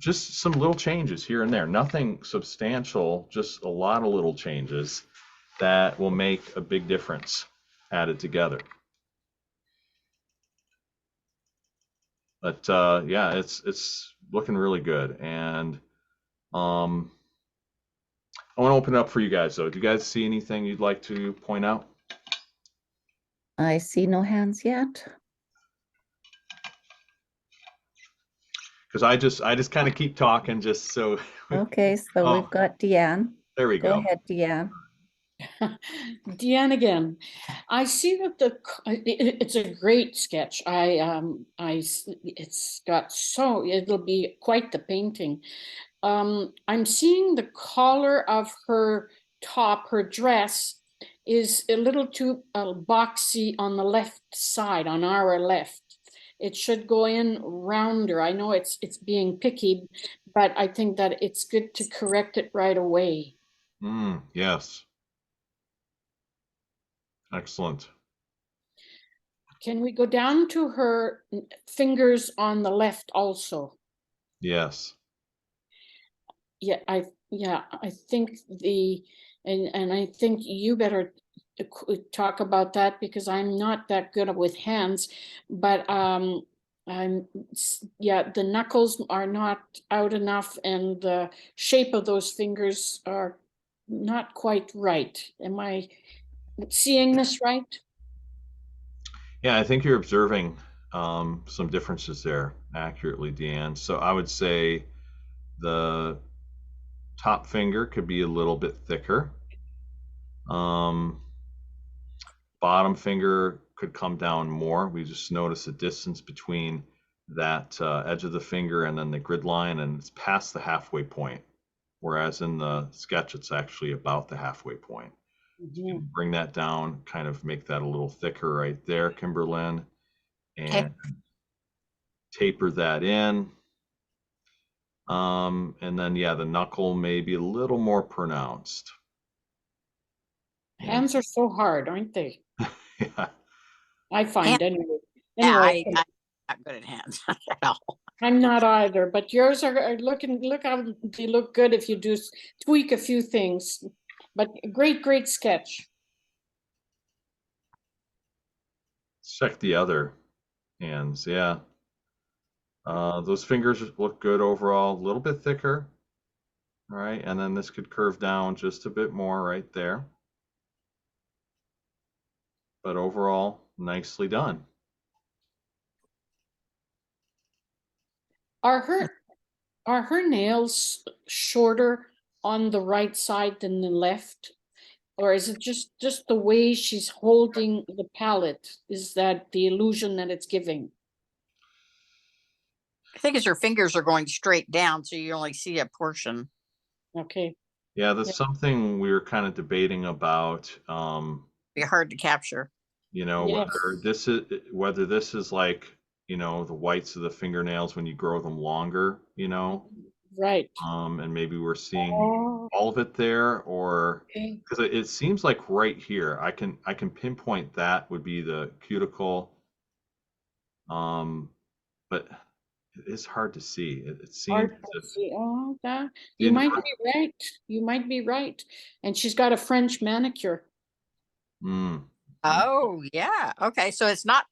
just some little changes here and there, nothing substantial, just a lot of little changes that will make a big difference added together. But yeah, it's looking really good. And I want to open it up for you guys though. Do you guys see anything you'd like to point out? I see no hands yet. Because I just kind of keep talking just so. Okay, so Oh, we've got Deanne. there we Go go. ahead, Deanne. Deanne again. I see that it's a great sketch. It's got it'll be quite the painting. I'm seeing the collar of her top, her dress is a little too boxy on the left side, on our left. It should go in rounder. I know it's being picky, but I think that it's good to correct it right away. Yes. Excellent. Can we go down to her fingers on the left also? Yes. Yeah, I think and I think you better talk about that because I'm not that good with hands, but the knuckles are not out enough and the shape of those fingers are not quite right. Am I seeing this right? Yeah, I think you're observing some differences there accurately, Deanne. So I would say the top finger could be a little bit thicker. Bottom finger could come down more. We just notice a distance between that edge of the finger and then the grid line, and it's past the halfway point. Whereas in the sketch, it's actually about the halfway point. Mm-hmm. Bring that down, kind of make that a little thicker right there, Kimberlyn, and taper that in. And then, yeah, the knuckle may be a little more pronounced. Hands are so hard, aren't they? Yeah. I find anyway. Yeah, Anyway, I'm not good at hands at all. I'm not either, but yours are looking, look how they look good if you do tweak a few things. But great sketch. Check the other hands. Yeah. Those fingers look good overall, a little bit thicker. All right. And then this could curve down just a bit more right there. But overall, nicely done. Are her nails shorter on the right side than the left? Or is it just the way she's holding the palette? Is that the illusion that it's giving? I think it's her fingers are going straight down, so you only see a portion. Okay. Yeah, that's something we were kind of debating about. Be hard to capture. You know, Yes. whether this is like, you know, the whites of the fingernails when you grow them longer, you know. Right. And maybe we're seeing all of it there, or because it seems like right here, I can pinpoint that would be the cuticle. But it's hard to see. It seems Hard to see. Oh, you might be right. You might be right. And she's got a French manicure. Oh, yeah. Okay. So it's not,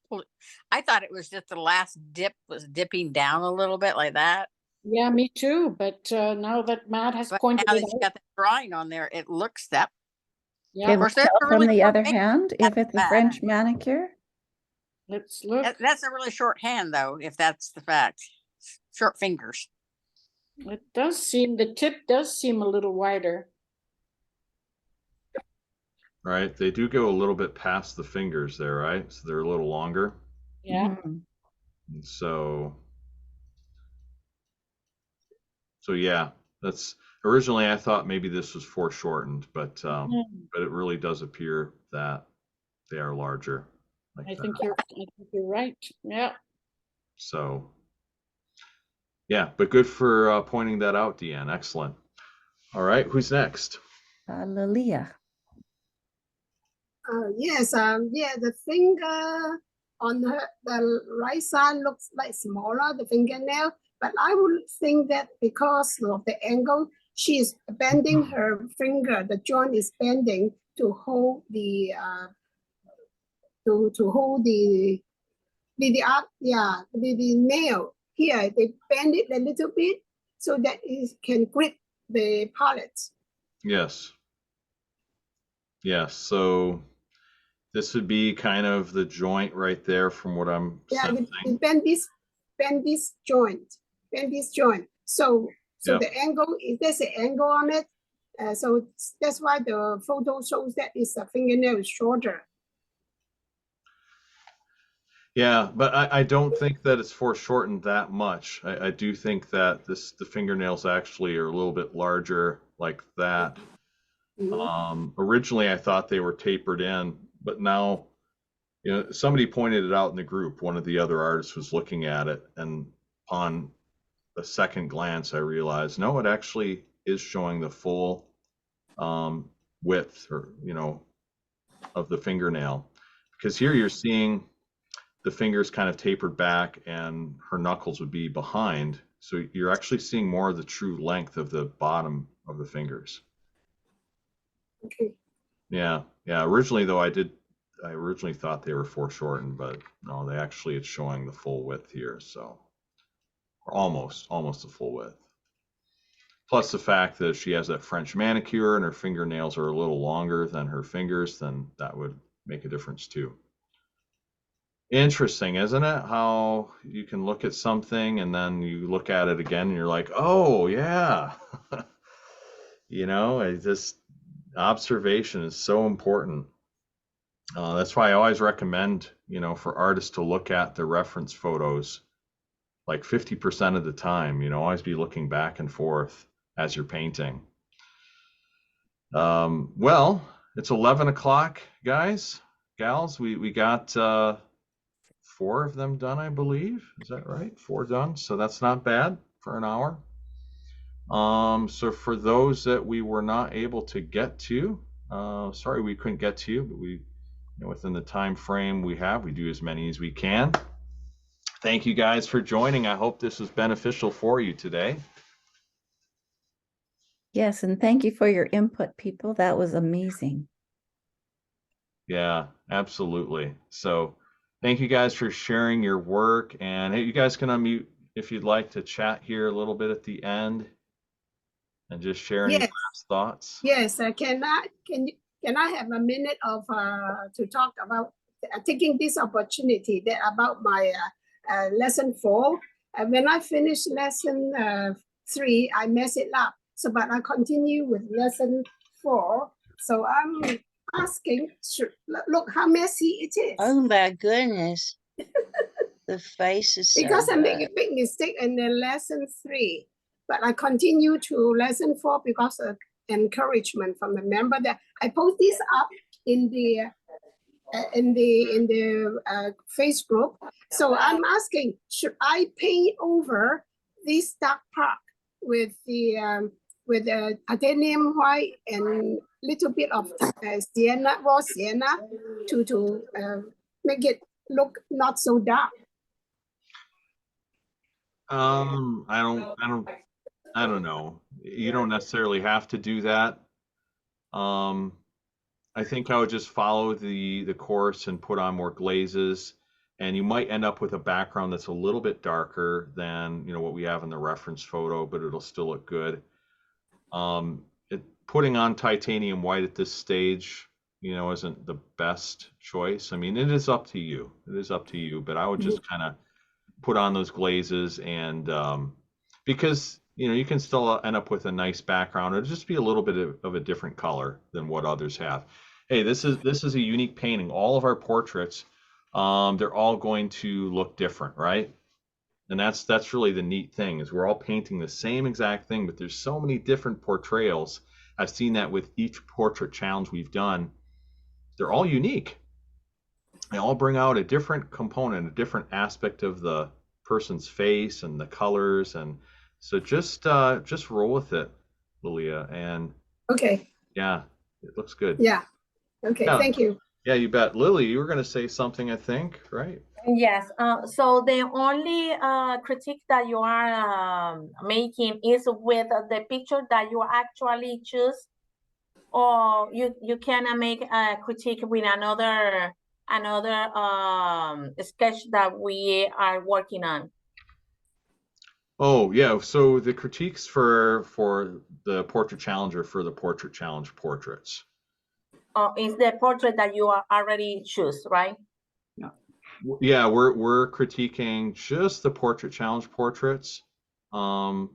I thought it was just the last dip was dipping down a little bit like that. Yeah, me too. But now that Matt has But pointed now it that you out, got the drawing on there, it looks that. yeah. Of course, Tell that's a from really the poor other painting. hand, if it's a bad. French manicure. Let's look. That's a really short hand, though, if that's the fact. Short fingers. It does seem, the tip does seem a little wider. Right, they do go a little bit past the fingers there, right? So they're a little longer. Yeah. Mhm. And so yeah, that's originally I thought maybe this was foreshortened, but it really does appear that they are larger like I that. think you're right. Yeah. So yeah, but good for pointing that out, Deanne. Excellent. All right, who's next? Lilia. Yes, yeah, the finger on the right side looks like smaller, the fingernail, but I would think that because of the angle, she is bending her finger, the joint is bending to hold the to hold the nail. Here they bend it a little bit so that it can grip the palette. Yes. Yes, so this would be kind of the joint right there from what I'm sensing. They bend this joint. So Yep. the angle is there's an angle on it. So that's why the photo shows that it's a fingernail is shorter. Yeah, but I don't think that it's foreshortened that much. I do think that the fingernails actually are a little bit larger like that. Originally I thought they were tapered in, but now, you know, somebody pointed it out in the group. One of the other artists was looking at it, and upon a second glance, I realized, no, it actually is showing the full width, or, you know, of the fingernail. Because here you're seeing the fingers kind of tapered back and her knuckles would be behind. So you're actually seeing more of the true length of the bottom of the fingers. Okay. Yeah. Yeah. Originally though, I originally thought they were foreshortened, but no, it's showing the full width here. So almost the full width. Plus the fact that she has that French manicure and her fingernails are a little longer than her fingers, then that would make a difference too. Interesting, isn't it? How you can look at something and then you look at it again and you're like, oh yeah. You know, observation is so important. That's why I always recommend, you know, for artists to look at the reference photos like 50% of the time, you know, always be looking back and forth as you're painting. Well, it's 11 o'clock, guys, gals. We got 4 of them done, I believe. Is that right? 4 done. So that's not bad for an hour. So for those that we were not able to get to, sorry we couldn't get to you, but we, you know, within the time frame we have, we do as many as we can. Thank you guys for joining. I hope this was beneficial for you today. Yes, and thank you for your input, people. That was amazing. Yeah, absolutely. So thank you guys for sharing your work, and hey, you guys can unmute if you'd like to chat here a little bit at the end and just share any last thoughts. Yes, can I have a minute of to talk about taking this opportunity that about my lesson 4. When I finished lesson 3, I messed it up. So, but I continue with lesson 4. So I'm asking, look how messy it is. Oh my goodness. The face is so because I make a bad. big mistake in the lesson 3, but I continue to lesson 4 because of encouragement from the member that I post this up in the face group. So I'm asking, should I paint over this dark part with the titanium white and little bit of raw sienna to make it look not so dark? I don't know. You don't necessarily have to do that. I think I would just follow the course and put on more glazes, and you might end up with a background that's a little bit darker than, you know, what we have in the reference photo, but it'll still look good. Putting on titanium white at this stage, isn't the best choice. I mean, it is up to you. It is up to you, but I would just kind of put on those glazes and because you can still end up with a nice background. It'll just be a little bit of a different color than what others have. Hey, this is a unique painting. All of our portraits, they're all going to look different, right? And that's really the neat thing, is we're all painting the same exact thing, but there's so many different portrayals. I've seen that with each portrait challenge we've done. They're all unique. They all bring out a different component, a different aspect of the person's face and the colors, and so just roll with it, Lilia. And Okay. yeah, it looks good. Yeah. Okay. Yeah. Thank you. Yeah, you bet. Lily, you were going to say something, I think, right? Yes. So the only critique that you are making is with the picture that you actually choose, or you can make a critique with another sketch that we are working on. Oh yeah, so the critiques for the portrait challenge or for the portrait challenge portraits. Is the portrait that you are already choose, right? Yeah, we're critiquing just the portrait challenge portraits.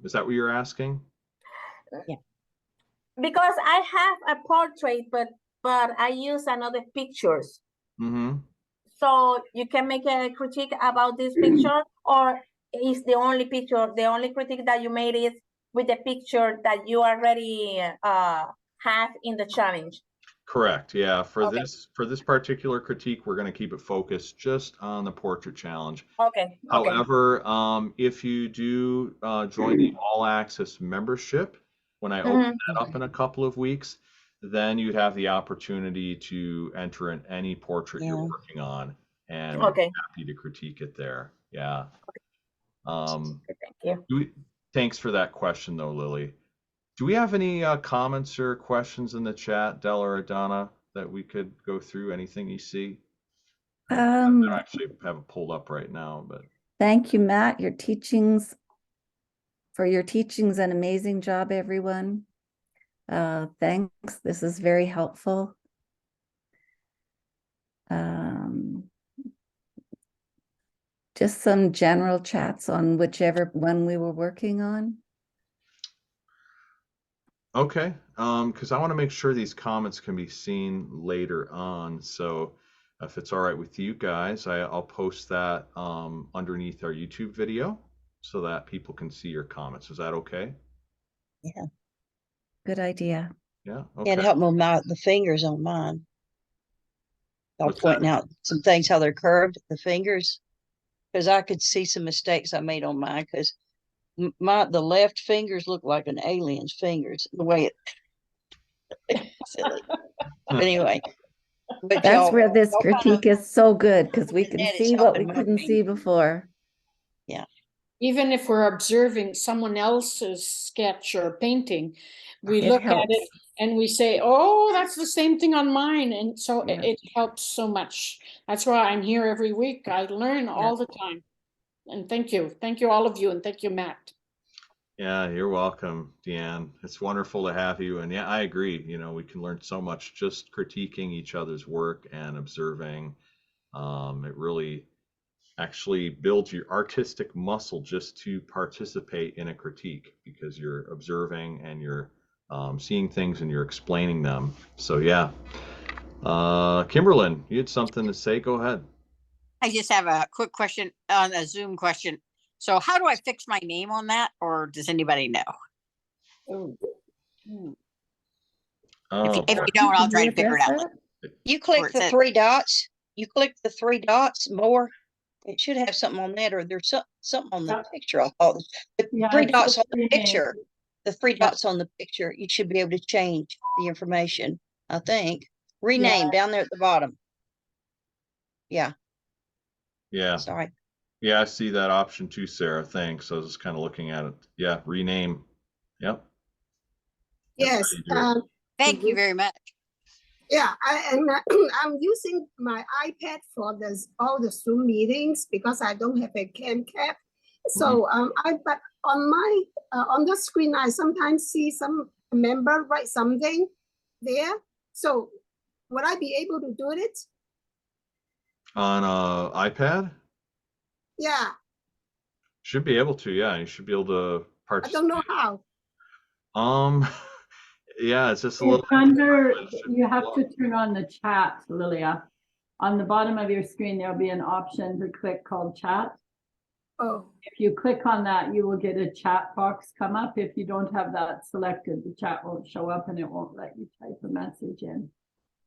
Is that what you're asking? Yeah. Because I have a portrait, but I use another pictures. Mm-hmm. So you can make a critique about this picture, or is the only critique that you made is with the picture that you already have in the challenge? Correct. Yeah. For Okay. this particular critique, we're going to keep it focused just on the portrait challenge. Okay. However, if you do join the All Access membership, when I open that up in a couple of weeks, then you have the opportunity to enter in any portrait you're working on, and we're happy to critique it there. Yeah. Thank you. Thanks for that question, though, Lily. Do we have any comments or questions in the chat, Della or Donna, that we could go through? Anything you see? I don't actually have it pulled up right now, but thank you, Matt. Your teachings an amazing job, everyone. Thanks. This is very helpful. Just some general chats on whichever one we were working on. okay, because I want to make sure these comments can be seen later on. So if it's all right with you guys, I'll post that underneath our YouTube video so that people can see your comments. Is that okay? Yeah. Good idea. Yeah. Okay. Yeah, to help them out the fingers on mine. I'll point out some things, how they're curved, the fingers, because I could see some mistakes I made on mine, because the left fingers look like an alien's fingers, the way it silly. Anyway, but that's where this critique is so good, because we can see what we couldn't see before. Yeah. Even if we're observing someone else's sketch or painting, we look at it and we say, oh, that's the same thing on mine. And so it helps so much. That's why I'm here every week. I learn all the time. And thank you. Thank you, all of you. And thank you, Matt. Yeah, you're welcome, Deanne. It's wonderful to have you. And yeah, I agree. We can learn so much just critiquing each other's work and observing. It really actually builds your artistic muscle just to participate in a critique, because you're observing and you're seeing things and you're explaining them. So yeah. Kimberlyn, you had something to say. Go ahead. I just have a quick question on a Zoom question. So how do I fix my name on that, or does anybody know? If you don't, I'll try to figure it out. You click the three dots. You click the three dots more. It should have something on that, or there's something on the picture. The three dots on the picture. The three dots on the picture. You should be able to change the information, I think. Rename down there at the bottom. Yeah. Yeah. Sorry. Yeah, I see that option too, Sarah. Thanks. I was just kind of looking at it. Yeah, rename. Yep. Yes. Thank you very much. Yeah, I'm using my iPad for all the Zoom meetings because I don't have a cam cap. So but on my on the screen, I sometimes see some member write something there. So would I be able to do it? On iPad? Yeah, Should be able to, yeah. You should be able to I don't know participate. how. Yeah, it's just a It's little. under, it should you be have low. to turn on the chat, Lilia. On the bottom of your screen, there'll be an option to click called chat. Oh, If you click on that, you will get a chat box come up. If you don't have that selected, the chat won't show up and it won't let you type a message in.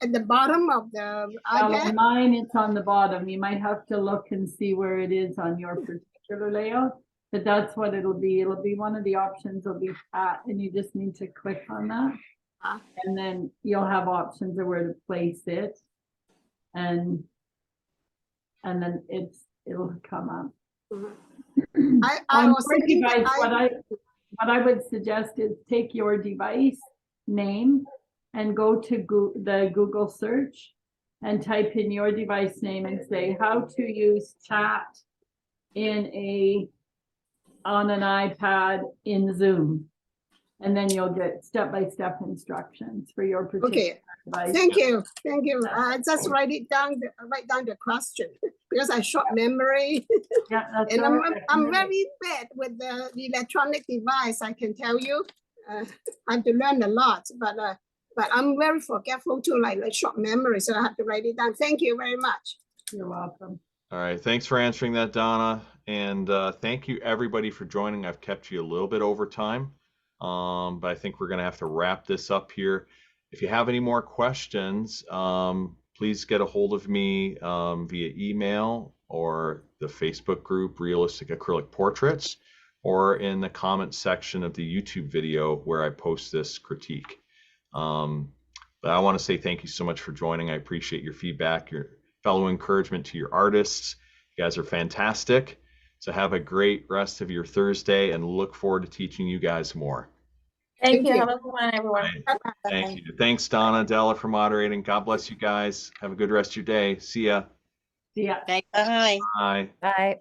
at the bottom of the Well, iPad? on mine, it's on the bottom. You might have to look and see where it is on your particular layout, but that's what it'll be. It'll be one of the options will be chat, and you just need to click on that. Ah. And then you'll have options of where to place it. And then it'll come up. I On was your thinking that device, what I would suggest is take your device name and go to the Google search and type in your device name and say how to use chat on an iPad in Zoom. And then you'll get step-by-step instructions for your particular Okay, device. thank you. I just write down the question because I short memory. Yeah, that's And all right. I'm very bad with the electronic device, I can tell you. I have to learn a lot, but I'm very forgetful too, like short memory, so I have to write it down. Thank you very much. You're welcome. All right, thanks for answering that, Donna. And thank you everybody for joining. I've kept you a little bit over time, but I think we're gonna have to wrap this up here. If you have any more questions, please get a hold of me via email or the Facebook group, Realistic Acrylic Portraits, or in the comment section of the YouTube video where I post this critique. But I want to say thank you so much for joining. I appreciate your feedback, your fellow encouragement to your artists. You guys are fantastic. So have a great rest of your Thursday and look forward to teaching you guys more. Thank Thank you. you. Have a good one, everyone. Right. Thank you. Thanks, Donna, Della, for moderating. God bless you guys. Have a good rest of your day. See ya. See ya. Thank Bye. Bye. Bye.